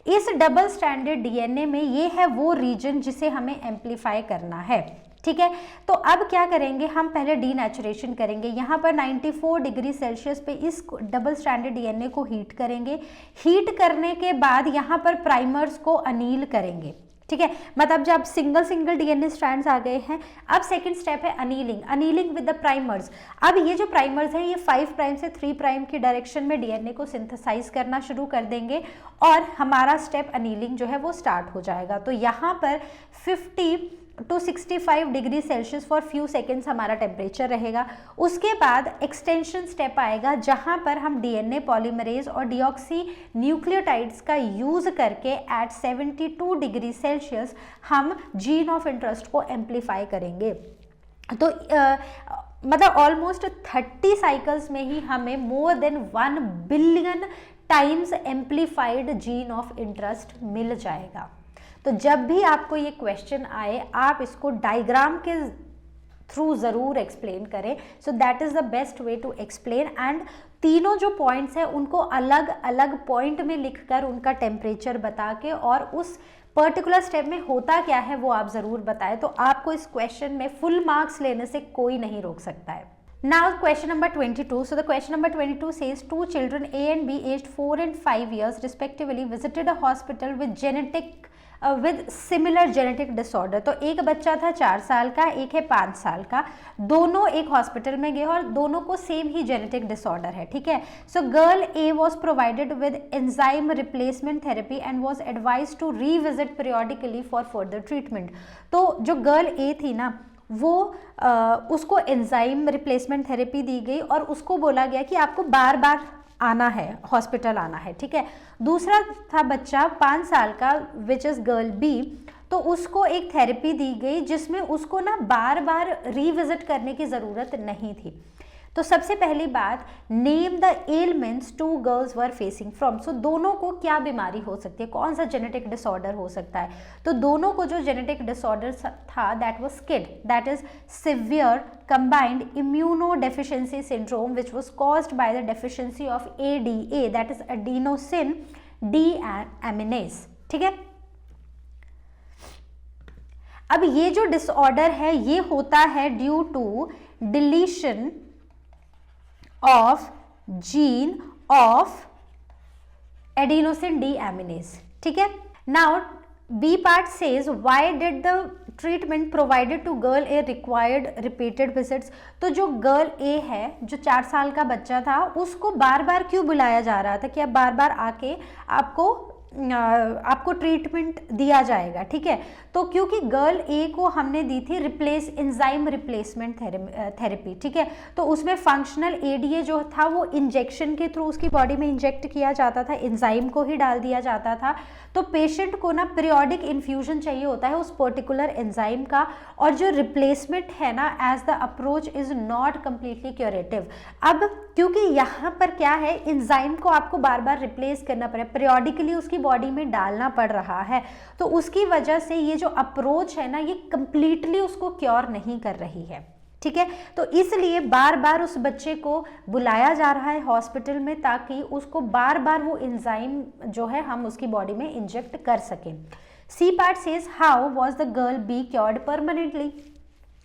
इस डबल स्ट्रैंडेड डीएनए में ये है वो रीजन जिसे हमें एम्पलीफाई करना है, ठीक है। तो अब क्या करेंगे, हम पहले डीनेचुरेशन करेंगे। यहाँ पर 94 डिग्री सेल्सियस पे इस डबल स्ट्रैंडेड डीएनए को हीट करेंगे। हीट करने के बाद यहाँ पर प्राइमर्स को अनील करेंगे, ठीक है। मतलब जब सिंगल सिंगल डीएनए स्ट्रैंड्स आ गए हैं, अब सेकंड स्टेप है annealing, annealing with the primers. अब ये जो प्राइमर्स हैं ये 5 प्राइम से 3 प्राइम की डायरेक्शन में डीएनए को सिंथेसाइज करना शुरू कर देंगे और हमारा स्टेप अनीलिंग जो है वो स्टार्ट हो जाएगा। तो यहाँ पर 50 to 65 degree Celsius for few seconds हमारा टेम्परेचर रहेगा। उसके बाद एक्सटेंशन स्टेप आएगा जहां पर हम डीएनए पॉलीमरेज और डीऑक्सी न्यूक्लियोटाइड्स का यूज करके एट 72 डिग्री सेल्सियस हम जीन ऑफ इंटरेस्ट को एम्पलीफाई करेंगे। तो मतलब ऑलमोस्ट 30 साइकिल्स में ही हमें more than 1 billion times amplified gene of interest मिल जाएगा। तो जब भी आपको ये क्वेश्चन आए आप इसको डायग्राम के थ्रू ज़रूर एक्सप्लेन करें। So that is the best way to explain. And तीनों जो पॉइंट्स हैं उनको अलग अलग पॉइंट में लिखकर उनका टेम्परेचर बता के और उस पर्टिकुलर स्टेप में होता क्या है वो आप ज़रूर बताएं। तो आपको इस क्वेश्चन में फुल मार्क्स लेने से कोई नहीं रोक सकता है। Now question number 22. So the question number 22 says 2 children A and B aged 4 and 5 years respectively visited a hospital with similar genetic disorder. तो एक बच्चा था 4 साल का, एक है 5 साल का, दोनों एक हॉस्पिटल में गए और दोनों को सेम ही जेनेटिक डिसऑर्डर है, ठीक है। So girl a was provided with enzyme replacement therapy and was advise to revisit periodically for further treatment. तो जो गर्ल ए थी ना वो उसको एंजाइम रिप्लेसमेंट थेरेपी दी गई और उसको बोला गया कि आपको बार बार आना है, हॉस्पिटल आना है, ठीक है। दूसरा था बच्चा 5 साल का विच इज़ गर्ल बी, तो उसको एक थेरेपी दी गई जिसमें उसको ना बार बार रीविजिट करने की ज़रूरत नहीं थी। तो सबसे पहली बात, name the elements two girls were facing from. So दोनों को क्या बीमारी हो सकती है, कौन सा जेनेटिक डिसऑर्डर हो सकता है। तो दोनों को जो जेनेटिक डिसऑर्डर था that was SCID, that is severe combined immuno deficiency syndrome which was caused by the deficiency of ADA that is adenosine deaminase, ठीक है। अब ये जो डिसऑर्डर है ये होता है due to deletion of gene of adenosine deaminase, ठीक है। Now B part says why did the treatment provided to girl A required repeated visits। तो जो गर्ल A है, जो 4 साल का बच्चा था, उसको बार बार क्यों बुलाया जा रहा था कि आप बार बार आके आपको ट्रीटमेंट दिया जाएगा, ठीक है। तो क्योंकि गर्ल ए को हमने दी थी एंजाइम रिप्लेसमेंट थेरेपी, ठीक है। तो उसमें फंक्शनल ADA जो था वो इंजेक्शन के थ्रू उसकी बॉडी में इंजेक्ट किया जाता था, एंजाइम को ही डाल दिया जाता था। तो पेशेंट को ना पीरियोडिक इन्फ्यूजन चाहिए होता है उस पर्टिकुलर एंजाइम का, और जो रिप्लेसमेंट है ना as the approach is not completely curative. अब क्योंकि यहाँ पर क्या है, एंजाइम को आपको बार बार रिप्लेस करना पड़े, पीरियोडिकली उसकी बॉडी में डालना पड़ रहा है, तो उसकी वजह से ये जो अप्रोच है ना ये कंप्लीटली उसको क्योर नहीं कर रही है, ठीक है। तो इसलिए बार बार उस बच्चे को बुलाया जा रहा है हॉस्पिटल में ताकि उसको बार बार वो एंजाइम जो है हम उसकी बॉडी में इंजेक्ट कर सकें। C part says how was the girl be cured permanently.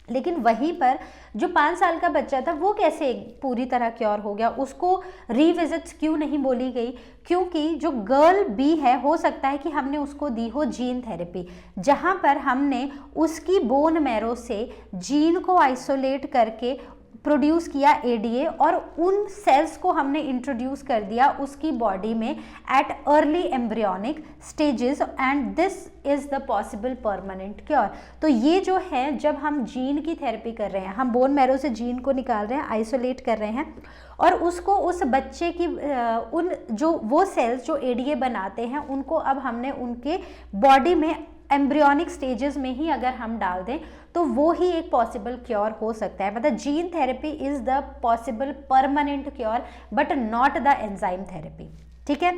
लेकिन वहीं पर जो 5 साल का बच्चा था वो कैसे पूरी तरह क्योर हो गया, उसको रीविजिट्स क्यों नहीं बोली गई, क्योंकि जो गर्ल बी है हो सकता है कि हमने उसको दी हो जीन थेरेपी, जहां पर हमने उसकी बोन मैरो से जीन को आइसोलेट करके प्रोड्यूस किया ADA और उन सेल्स को हमने इंट्रोड्यूस कर दिया उसकी बॉडी में at early embryonic stages and this is the possible permanent cure. तो ये जो है जब हम जीन की थेरेपी कर रहे हैं, हम बोन मैरो से जीन को निकाल रहे हैं, आइसोलेट कर रहे हैं और उसको उस बच्चे की उन जो वो सेल्स जो ADA बनाते हैं उनको अब हमने उनके बॉडी में एम्ब्रियोनिक स्टेजेस में ही अगर हम डाल दें तो वो ही एक पॉसिबल क्योर हो सकता है। मतलब gene therapy is the possible permanent cure but not the enzyme therapy, ठीक है।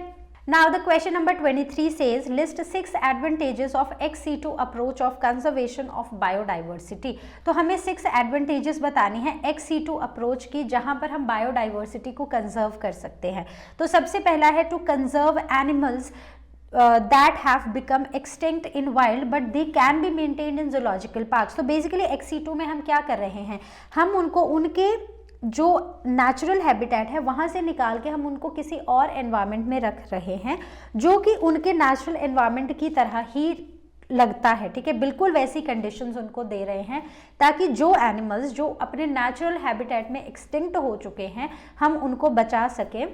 Now the question number 23 says list 6 advantages of ex situ approach of conservation of biodiversity। तो हमें 6 advantages बतानी है ex situ approach की जहां पर हम biodiversity को कंजर्व कर सकते हैं। तो सबसे पहला है to conserve animals that have become extinct in wild but they can be maintained in zoological parks. तो बेसिकली XC2 में हम क्या कर रहे हैं, हम उनको उनके जो नेचुरल हैबिटेट है वहाँ से निकाल के हम उनको किसी और एनवायरनमेंट में रख रहे हैं जो कि उनके नेचुरल एनवायरनमेंट की तरह ही लगता है, ठीक है, बिल्कुल वैसी कंडीशंस उनको दे रहे हैं ताकि जो एनिमल्स जो अपने नेचुरल हैबिटेट में एक्सटिंक्ट हो चुके हैं हम उनको बचा सकें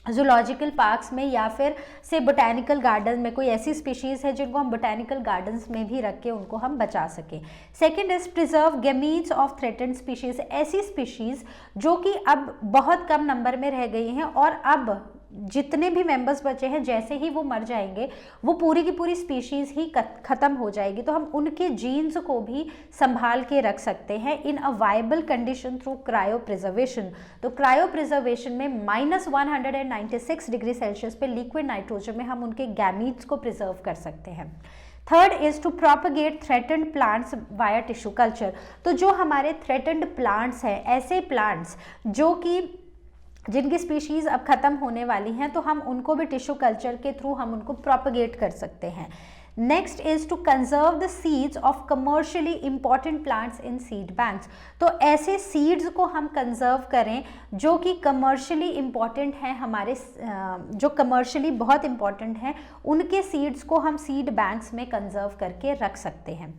जूलॉजिकल पार्क्स में, या फिर से बोटैनिकल गार्डन में कोई ऐसी स्पीशीज़ है जिनको हम बोटैनिकल गार्डन्स में भी रख के उनको हम बचा सकें। Second is preserve gametes of threatened species, ऐसी स्पीशीज़ जो कि अब बहुत कम नंबर में रह गई हैं और अब जितने भी मेंबर्स बचे हैं जैसे ही वो मर जाएंगे वो पूरी की पूरी स्पीशीज़ ही ख़त्म हो जाएगी, तो हम उनके जीन्स को भी संभाल के रख सकते हैं in a viable condition through cryo preservation. तो क्रायो प्रिजर्वेशन में -196 डिग्री सेल्सियस पे लिक्विड नाइट्रोजन में हम उनके गैमीट्स को प्रिजर्व कर सकते हैं। Third is to propagate threatened plants via tissue culture. तो जो हमारे थ्रेटेंड प्लांट्स हैं, ऐसे प्लांट्स जो कि जिनकी स्पीशीज़ अब ख़त्म होने वाली हैं, तो हम उनको भी टिश्यू कल्चर के थ्रू हम उनको प्रोपगेट कर सकते हैं। Next is to conserve the seeds of commercially important plants in seed banks. तो ऐसे सीड्स को हम कंजर्व करें जो कि कमर्शियली इंपॉर्टेंट हैं, हमारे जो कमर्शियली बहुत इंपॉर्टेंट हैं उनके सीड्स को हम सीड बैंक्स में कंजर्व करके रख सकते हैं।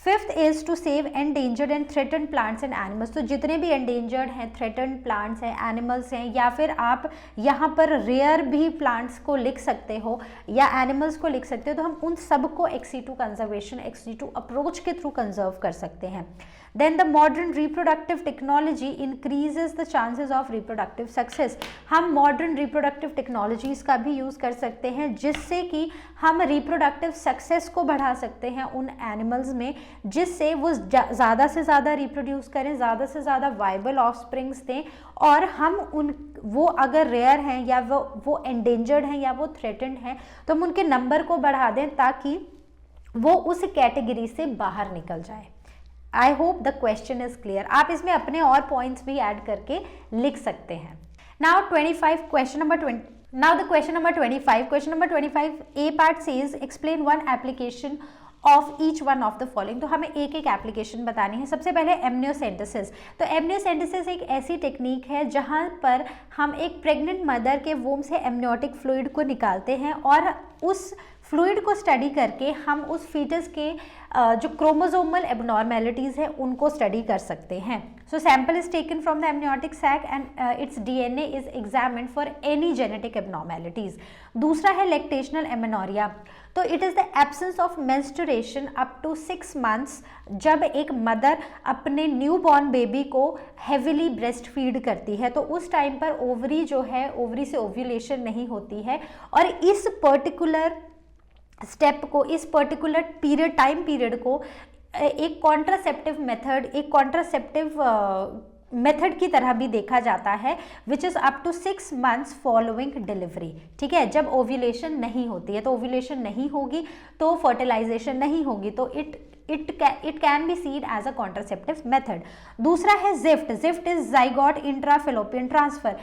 Fifth is to save endangered and threatened plants and animals. तो जितने भी एंडेंजर्ड हैं, थ्रेटन्ड प्लांट्स हैं, एनिमल्स हैं, या फिर आप यहाँ पर रेयर भी प्लांट्स को लिख सकते हो या एनिमल्स को लिख सकते हो, तो हम उन सबको XC2 कंजर्वेशन, XC2 अप्रोच के थ्रू कंजर्व कर सकते हैं। Then the modern reproductive technology increases the chances of reproductive success. हम modern reproductive technologies का भी यूज़ कर सकते हैं जिससे कि हम reproductive success को बढ़ा सकते हैं उन animals में, जिससे वो ज़्यादा से ज़्यादा reproduce करें, ज़्यादा से ज़्यादा viable offsprings दें, और हम उन वो अगर रेयर हैं या वो endangered हैं या वो threatened हैं तो हम उनके नंबर को बढ़ा दें ताकि वो उस कैटेगरी से बाहर निकल जाए। I hope the question is clear. आप इसमें अपने और पॉइंट्स भी ऐड करके लिख सकते हैं। Now 25 question number 20। Now the question number 25, question number 25 A part says explain one application of each one of the following. तो हमें एक एक एप्लीकेशन बतानी है। सबसे पहले एमनियोसेंटेसिस। तो एमनियोसेंटेसिस एक ऐसी टेक्निक है जहां पर हम एक प्रेग्नेंट मदर के वूम से एमनियोटिक फ्लूइड को निकालते हैं और उस फ्लूइड को स्टडी करके हम उस फीटस के जो क्रोमोसोमल एबनॉर्मेलिटीज़ हैं उनको स्टडी कर सकते हैं। So sample is taken from the amniotic sac and its DNA is examined for any genetic abnormalities. दूसरा है लैक्टेशनल एमेनोरिया। तो it is the absence of menstruation up to 6 months, जब एक मदर अपने न्यू बॉर्न बेबी को heavily breast feed करती है तो उस टाइम पर ओवरी जो है, ओवरी से ओव्यूलेशन नहीं होती है, और इस पर्टिकुलर स्टेप को, इस पर्टिकुलर पीरियड, टाइम पीरियड को एक कॉन्ट्रासेप्टिव मेथड, एक कॉन्ट्रासेप्टिव मेथड की तरह भी देखा जाता है, which is up to 6 months following delivery. ठीक है, जब ओव्यूलेशन नहीं होती है, तो ओव्यूलेशन नहीं होगी तो फर्टिलाइजेशन नहीं होगी, तो it can be seen as a contraceptive method। दूसरा है gift. Gift is zygote intrafallopian transfer.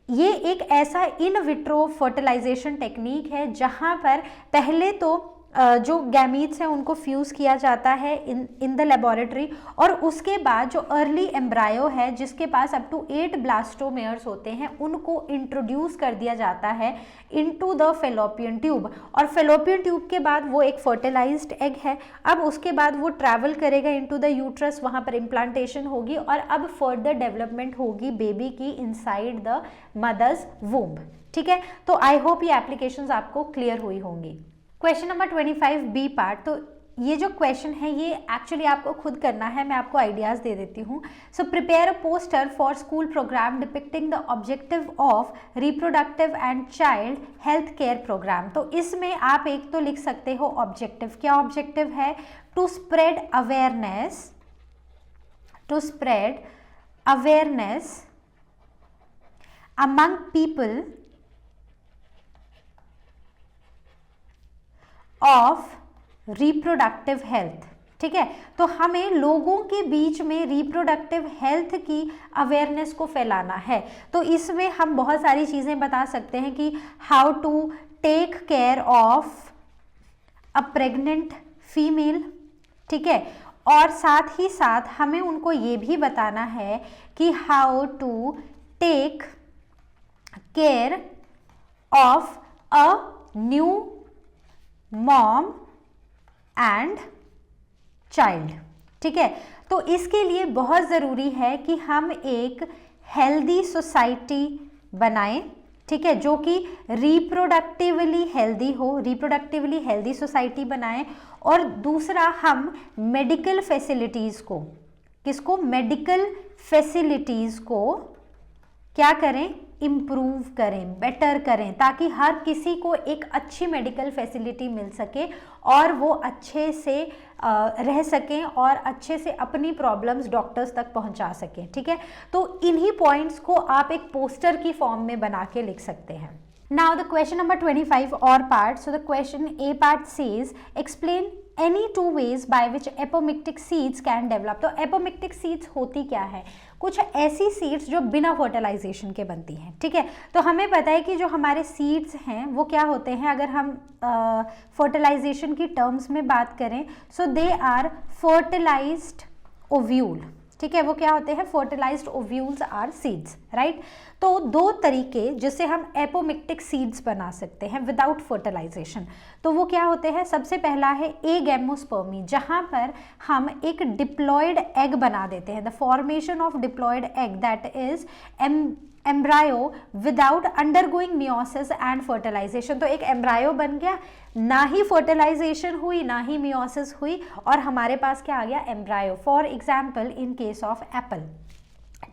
ये एक ऐसा इन विट्रो फर्टिलाइजेशन टेक्निक है जहां पर पहले तो जो गैमीट्स हैं उनको फ्यूज़ किया जाता है इन द लेबोरेटरी, और उसके बाद जो अर्ली एम्ब्रायो है जिसके पास अप टू 8 ब्लास्टोमेयर्स होते हैं उनको इंट्रोड्यूस कर दिया जाता है इनटू द फेलोपियन ट्यूब, और फेलोपियन ट्यूब के बाद वो एक फर्टिलाइज्ड एग है। अब उसके बाद वो ट्रैवल करेगा इनटू द यूट्रस, वहाँ पर इम्प्लांटेशन होगी और अब फर्दर डेवलपमेंट होगी बेबी की इनसाइड द मदर्स वूम्ब। ठीक है, तो आई होप ये एप्लीकेशंस आपको क्लियर हुई होंगी। Question number 25 B part. तो ये जो क्वेश्चन है ये एक्चुअली आपको खुद करना है, मैं आपको आइडियाज़ दे देती हूँ। So prepare a poster for school programme depicting the objective of reproductive and child health care programme. तो इसमें आप एक तो लिख सकते हो ऑब्जेक्टिव। क्या ऑब्जेक्टिव है? To spread awareness, to spread awareness among people of reproductive health. ठीक है, तो हमें लोगों के बीच में रिप्रोडक्टिव हेल्थ की अवेयरनेस को फैलाना है। तो इसमें हम बहुत सारी चीज़ें बता सकते हैं कि how to take care of a pregnant female, ठीक है, और साथ ही साथ हमें उनको ये भी बताना है कि how to take care of a new mom and child, ठीक है। तो इसके लिए बहुत ज़रूरी है कि हम एक हेल्दी सोसाइटी बनाएं, ठीक है, जो कि रिप्रोडक्टिवली हेल्दी हो, रिप्रोडक्टिवली हेल्दी सोसाइटी बनाएं। और दूसरा, हम मेडिकल फैसिलिटीज़ को, किसको, मेडिकल फैसिलिटीज़ को क्या करें, इम्प्रूव करें, बेटर करें, ताकि हर किसी को एक अच्छी मेडिकल फैसिलिटी मिल सके और वो अच्छे से रह सकें और अच्छे से अपनी प्रॉब्लम्स डॉक्टर्स तक पहुंचा सकें, ठीक है। तो इन्हीं पॉइंट्स को आप एक पोस्टर की फॉर्म में बना के लिख सकते हैं। Now the question number 25 or part. So the question A part says explain any two ways by which apomictic seeds can develop. तो apomictic seeds होती क्या है, कुछ ऐसी सीड्स जो बिना फर्टिलाइजेशन के बनती हैं, ठीक है। तो हमें पता है कि जो हमारे सीड्स हैं वो क्या होते हैं, अगर हम फर्टिलाइजेशन की टर्म्स में बात करें, so they are fertilised ovule, ठीक है। वो क्या होते हैं, fertilised ovules are seeds, right. तो दो तरीके जिससे हम एपोमिक्टिक सीड्स बना सकते हैं विदाउट फर्टिलाइजेशन, तो वो क्या होते हैं, सबसे पहला है एगेमोस्पर्मी, जहां पर हम एक डिप्लॉयड एग बना देते हैं, the formation of diploid egg, that is embryo without undergoing meiosis and fertilisation. तो एक एम्ब्रायो बन गया, ना ही फर्टिलाइजेशन हुई ना ही मियोसिस हुई, और हमारे पास क्या आ गया, embryo, for example in case of Apple,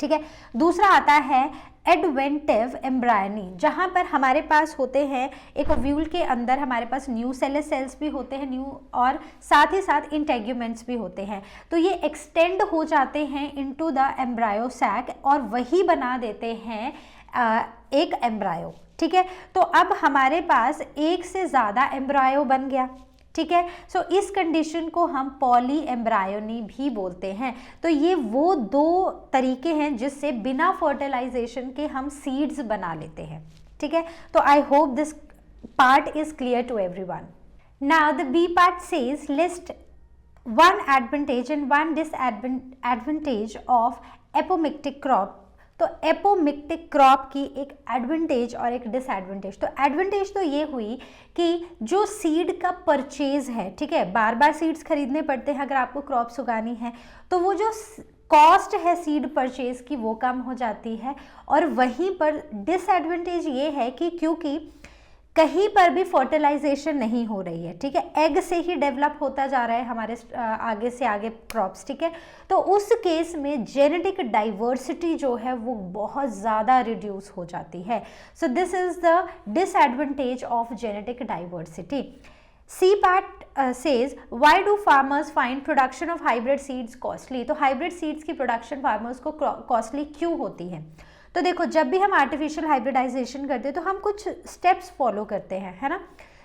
ठीक है। दूसरा आता है एडवेंटिव एम्ब्रायनी, जहां पर हमारे पास होते हैं एक ओव्यूल के अंदर हमारे पास न्यूसेलस सेल्स भी होते हैं, न्यू, और साथ ही साथ इंटेग्यूमेंट्स भी होते हैं। तो ये एक्सटेंड हो जाते हैं इनटू द एम्ब्रायो सैक और वही बना देते हैं एक एम्ब्रायो, ठीक है। तो अब हमारे पास एक से ज़्यादा एम्ब्रायो बन गया, ठीक है। सो इस कंडीशन को हम पॉली एम्ब्रायोनी भी बोलते हैं। तो ये वो दो तरीके हैं जिससे बिना फर्टिलाइजेशन के हम सीड्स बना लेते हैं, ठीक है। तो I hope this part is clear to everyone. Now the B part says list one advantage and one disadvantage of apomictic crop. तो एपोमिक्टिक क्रॉप की एक एडवांटेज और एक डिसएडवांटेज। तो एडवांटेज तो ये हुई कि जो सीड का परचेज है, ठीक है, बार बार सीड्स खरीदने पड़ते हैं अगर आपको क्रॉप्स उगानी है, तो वो जो कॉस्ट है सीड परचेज की वो कम हो जाती है। और वहीं पर डिसएडवांटेज ये है कि क्योंकि कहीं पर भी फर्टिलाइजेशन नहीं हो रही है, ठीक है, एग से ही डेवलप होता जा रहा है हमारे आगे से आगे क्रॉप्स, ठीक है। तो उस केस में जेनेटिक डाइवर्सिटी जो है वो बहुत ज़्यादा रिड्यूस हो जाती है। So this is the disadvantage of genetic diversity. C part says why do farmers find production of hybrid seeds costly. तो हाइब्रिड सीड्स की प्रोडक्शन फार्मर्स को कॉस्टली क्यों होती है। तो देखो, जब भी हम आर्टिफिशियल हाइब्रिडाइजेशन करते हैं तो हम कुछ स्टेप्स फॉलो करते हैं, है ना।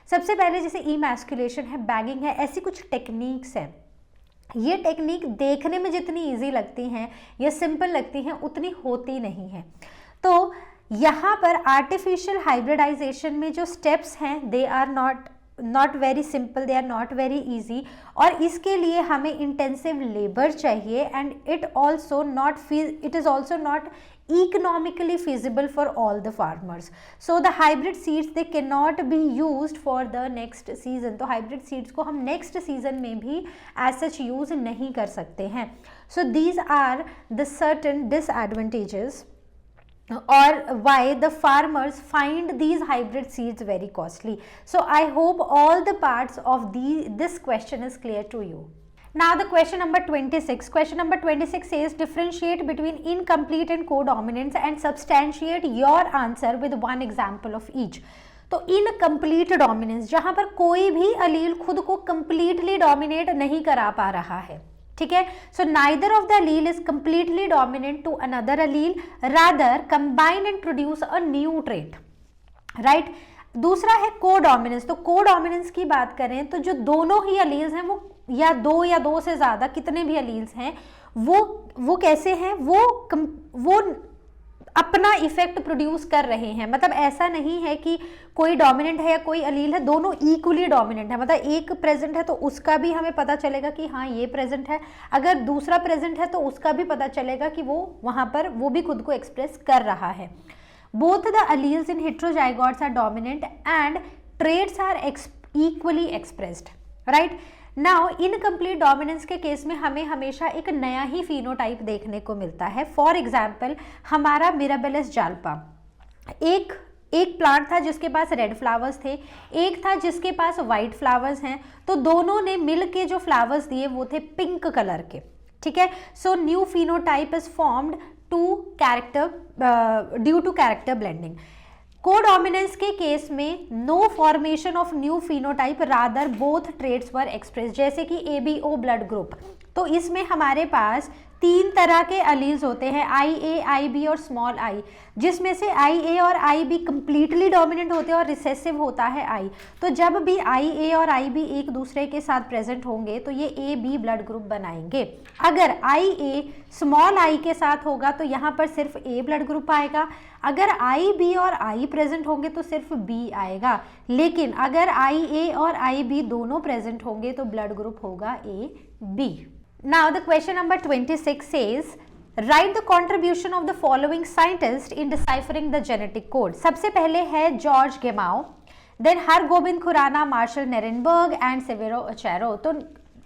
सबसे पहले जैसे इमैस्कुलेशन है, बैगिंग है, ऐसी कुछ टेक्निक्स हैं। ये टेक्निक देखने में जितनी इजी लगती हैं या सिंपल लगती हैं उतनी होती नहीं है। तो यहाँ पर आर्टिफिशियल हाइब्रिडाइजेशन में जो स्टेप्स हैं they are not very simple, they are not very easy, और इसके लिए हमें इंटेंसिव लेबर चाहिए and it is also not economically feasible for all the farmers. So the hybrid seeds they cannot be used for the next season. तो hybrid seeds को हम next season में भी as such use नहीं कर सकते हैं. So these are the certain disadvantages or why the farmers find these hybrid seeds very costly. So I hope all the parts of this question is clear to you. Now the question number 26. Question number 26 says differentiate between incomplete and codominance and substantiate your answer with one example of each. तो incomplete dominance, जहां पर कोई भी अलील खुद को completely dominate नहीं करा पा रहा है, ठीक है। So neither of the allele is completely dominant to another allele, rather combine and produce a new trait, right. दूसरा है कोडोमिनेंस। तो कोडोमिनेंस की बात करें तो जो दोनों ही अलील्स हैं वो या दो से ज़्यादा कितने भी अलील्स हैं वो कैसे हैं, वो अपना इफेक्ट प्रोड्यूस कर रहे हैं। मतलब ऐसा नहीं है कि कोई डोमिनेंट है या कोई अलील है, दोनों इक्वली डोमिनेंट है। मतलब एक प्रेजेंट है तो उसका भी हमें पता चलेगा कि हाँ ये प्रेजेंट है, अगर दूसरा प्रेजेंट है तो उसका भी पता चलेगा कि वो वहां पर वो भी खुद को एक्सप्रेस कर रहा है। Both the alleles in heterozygotes are dominant and traits are equally expressed, right. Now incomplete dominance के केस में हमें हमेशा एक नया ही फिनोटाइप देखने को मिलता है। फॉर एग्जाम्पल हमारा मिराबेलस जाल्पा, एक प्लांट था जिसके पास रेड फ्लावर्स थे, एक था जिसके पास वाइट फ्लावर्स हैं, तो दोनों ने मिल के जो फ्लावर्स दिए वो थे पिंक कलर के, ठीक है। So new phenotype is formed due to character blending. Codominance के केस में no formation of new phenotype, rather both traits were express, जैसे कि ABO ब्लड ग्रुप। तो इसमें हमारे पास 3 तरह के अलील्स होते हैं, IA, IB और स्मॉल i, जिसमें से IA और IB कंप्लीटली डोमिनेंट होते हैं और रिसेसिव होता है I। तो जब भी IA और IB एक दूसरे के साथ प्रेजेंट होंगे तो ये AB ब्लड ग्रुप बनाएंगे। अगर IA स्मॉल i के साथ होगा तो यहाँ पर सिर्फ A ब्लड ग्रुप आएगा, अगर IB और I प्रेजेंट होंगे तो सिर्फ B आएगा। लेकिन अगर IA और IB दोनों प्रेजेंट होंगे तो ब्लड ग्रुप होगा AB। Now the question number 26 says write the contribution of the following scientists in deciphering the genetic code। सबसे पहले है George Gamow, then Hargobind Khorana, Marshall Nirenberg and Severo Ochoa. तो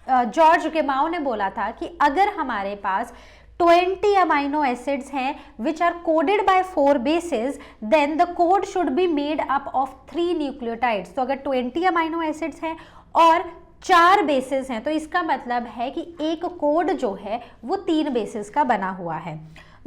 George गेमाओ ने बोला था कि अगर हमारे पास 20 अमाइनो एसिड्स हैं which are coded by 4 bases, then the code should be made up of 3 nucleotides. तो अगर 20 अमाइनो एसिड्स हैं और 4 बेसिस हैं तो इसका मतलब है कि एक कोड जो है वो 3 बेसिस का बना हुआ है।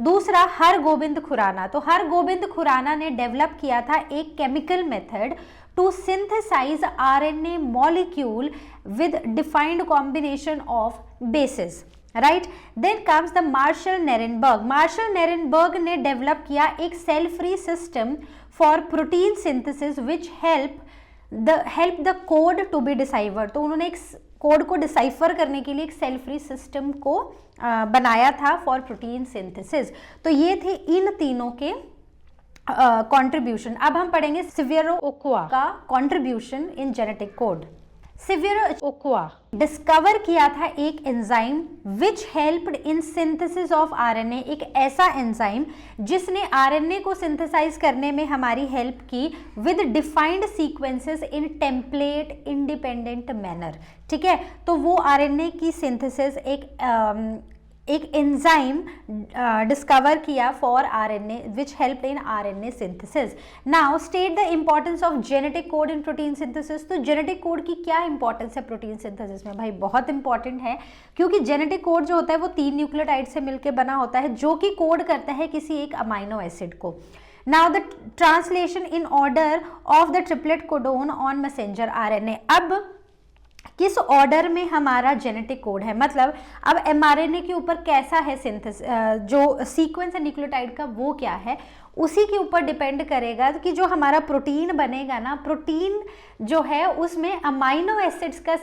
दूसरा हरगोबिंद खुराना, तो हरगोबिंद खुराना ने डेवलप किया था एक chemical method to synthesize RNA molecule with defined combination of bases, right. Then comes the Marshall Nirenberg. Marshall Nirenberg ने डेवलप किया एक cell free system for protein synthesis which help the code to be decipher. तो उन्होंने एक code को decipher करने के लिए एक सेल फ्री सिस्टम को बनाया था फॉर प्रोटीन सिंथेसिस। तो ये थे इन तीनों के कंट्रीब्यूशन। अब हम पढ़ेंगे सिवियरो ओक्वा का contribution in genetic code. Severo Ochoa discover किया था एक enzyme which helped in synthesis of RNA, एक ऐसा एंजाइम जिसने RNA को सिंथेसाइज करने में हमारी हेल्प की with defined sequences in template independent manner, ठीक है। तो वो RNA की सिंथेसिस एक एंजाइम डिस्कवर किया for RNA which helped in RNA synthesis. Now state the importance of genetic code in protein synthesis. तो जेनेटिक कोड की क्या इंपॉर्टेंस है प्रोटीन सिंथेसिस में? भाई बहुत इंपॉर्टेंट है, क्योंकि जेनेटिक कोड जो होता है वो 3 न्यूक्लियोटाइड से मिलकर बना होता है जो कि कोड करता है किसी एक अमाइनो एसिड को। Now the translation in order of the triplet codon on messenger RNA। अब किस ऑर्डर में हमारा जेनेटिक कोड है, मतलब अब mRNA के ऊपर कैसा है सिंथेसिस, जो सीक्वेंस है न्यूक्लियोटाइड का वो क्या है, उसी के ऊपर डिपेंड करेगा कि जो हमारा प्रोटीन बनेगा ना, प्रोटीन जो है उसमें अमाइनो एसिड्स का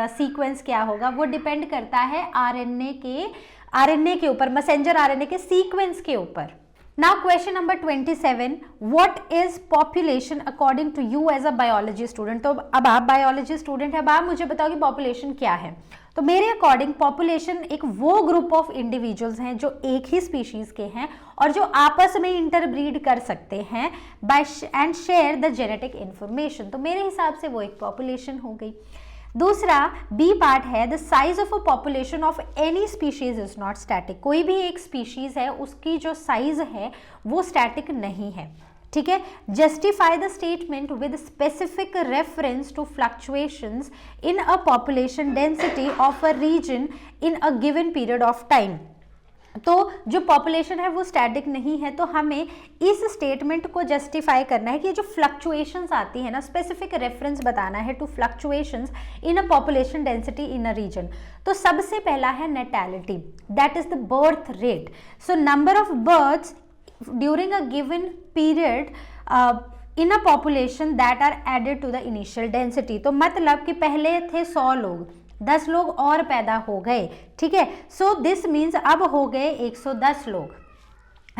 सीक्वेंस क्या होगा वो डिपेंड करता है RNA के ऊपर, मैसेंजर RNA के सीक्वेंस के ऊपर। Now question number 27, what is population according to you as a biology student? तो अब आप बायोलॉजी स्टूडेंट है, अब आप मुझे बताओ कि पॉपुलेशन क्या है। तो मेरे अकॉर्डिंग पॉपुलेशन एक वो ग्रुप ऑफ इंडिविजुअल्स हैं जो एक ही स्पीशीज के हैं और जो आपस में इंटरब्रीड कर सकते हैं by and share the genetic information. तो मेरे हिसाब से वो एक पॉपुलेशन हो गई। दूसरा बी पार्ट है the size of a population of any species is not static. कोई भी एक स्पीशीज है उसकी जो साइज है वो स्टैटिक नहीं है, ठीक है। Justify the statement with specific reference to fluctuations in a population density of a region in a given period of time. तो जो पॉपुलेशन है वो स्टैटिक नहीं है, तो हमें इस स्टेटमेंट को जस्टिफाई करना है कि जो फ्लक्चुएशंस आती है ना, स्पेसिफिक रेफरेंस बताना है to fluctuations in a population density in a region. तो सबसे पहला है natality, that is the birth rate. So number of births during a given period in a population that are added to the initial density. तो मतलब कि पहले थे 100 लोग, 10 लोग और पैदा हो गए, ठीक है। सो दिस मीन्स अब हो गए 110 लोग,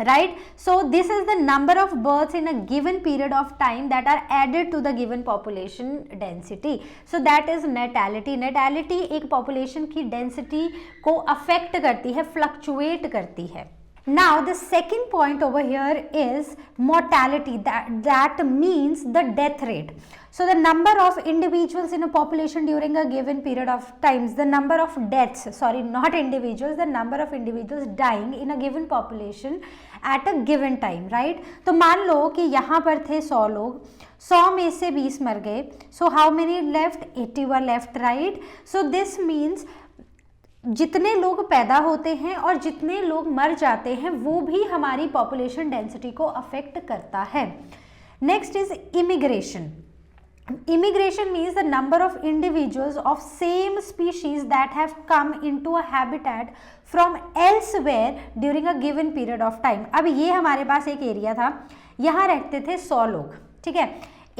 right? So this is the number of births in a given period of time that are added to the given population density. So that is natality. natality एक population की density को affect करती है, fluctuate करती है. Now the second point over here is mortality, that means the death rate. So the number of individuals in a population during a given period of times, the number of deaths, sorry not individuals, the number of individuals dying in a given population at a given time, right? तो मान लो कि यहाँ पर थे 100 लोग, 100 में से 20 मर गए, so how many left? 80 were left, right? So this means जितने लोग पैदा होते हैं और जितने लोग मर जाते हैं वो भी हमारी पॉपुलेशन डेंसिटी को अफेक्ट करता है. Next is immigration. Immigration means the number of individuals of same species that have come into a habitat from elsewhere during a given period of time. अब ये हमारे पास एक एरिया था, यहाँ रहते थे 100 लोग, ठीक है,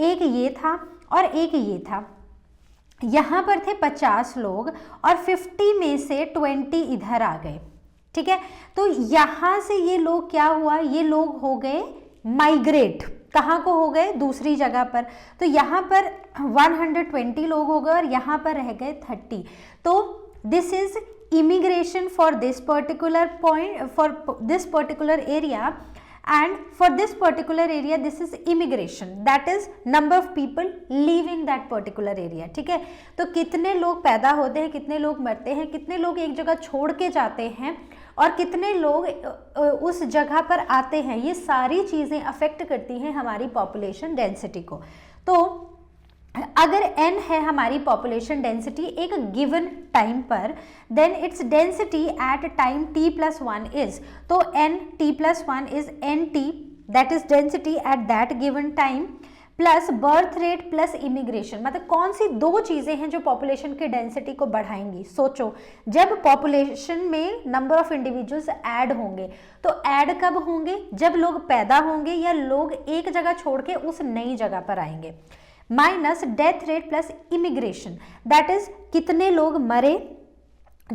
एक ये था और एक ये था, यहाँ पर थे 50 लोग और 50 में से 20 इधर आ गए, ठीक है. तो यहाँ से ये लोग क्या हुआ, ये लोग हो गए माइग्रेट. कहाँ को हो गए? दूसरी जगह पर. तो यहाँ पर 120 लोग हो गए और यहाँ पर रह गए 30. तो this is immigration for this particular point, for this particular area, and for this particular area this is immigration, that is number of people leaving that particular area. ठीक है, तो कितने लोग पैदा होते हैं, कितने लोग मरते हैं, कितने लोग एक जगह छोड़ के जाते हैं और कितने लोग उस जगह पर आते हैं, ये सारी चीज़ें अफेक्ट करती हैं हमारी पॉपुलेशन डेंसिटी को. तो अगर n है हमारी पॉपुलेशन डेंसिटी एक गिवन टाइम पर, then its density at time t+1 is, तो n t+1 is nt, that is density at that given time, plus birth rate plus immigration. मतलब कौन सी दो चीज़ें हैं जो पॉपुलेशन की डेंसिटी को बढ़ाएंगी? सोचो, जब पॉपुलेशन में नंबर ऑफ इंडिविजुअल्स ऐड होंगे, तो ऐड कब होंगे? जब लोग पैदा होंगे या लोग एक जगह छोड़ के उस नई जगह पर आएंगे. Minus death rate plus immigration, that is कितने लोग मरे,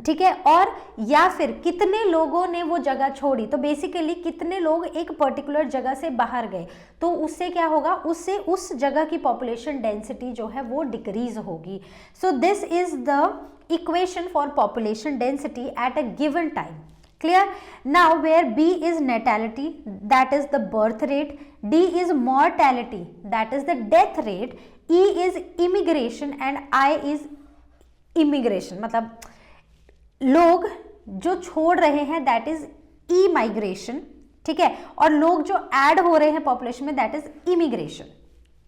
ठीक है, और या फिर कितने लोगों ने वो जगह छोड़ी. तो बेसिकली कितने लोग एक पर्टिकुलर जगह से बाहर गए, तो उससे क्या होगा, उससे उस जगह की पॉपुलेशन डेंसिटी जो है वो डिक्रीज होगी. सो this is the equation for population density at a given time. Clear? Now where B is natality, that is the birth rate, D is mortality, that is the death rate, E is immigration and I is immigration. मतलब लोग जो छोड़ रहे हैं that is immigration, ठीक है, और लोग जो ऐड हो रहे हैं पॉपुलेशन में that is immigration.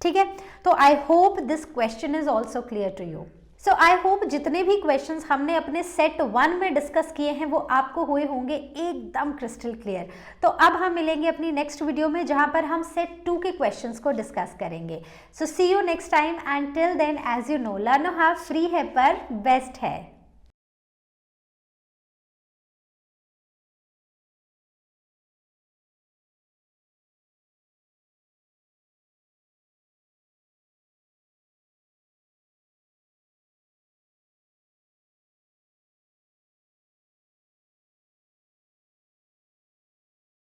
ठीक है, तो I hope this question is also clear to you. So I hope जितने भी क्वेश्चंस हमने अपने सेट 1 में डिस्कस किए हैं वो आपको हुए होंगे एकदम क्रिस्टल क्लियर. तो अब हम मिलेंगे अपनी नेक्स्ट वीडियो में जहां पर हम सेट 2 के क्वेश्चंस को डिस्कस करेंगे. So see you next time and till then as you know, learn how free है पर बेस्ट है.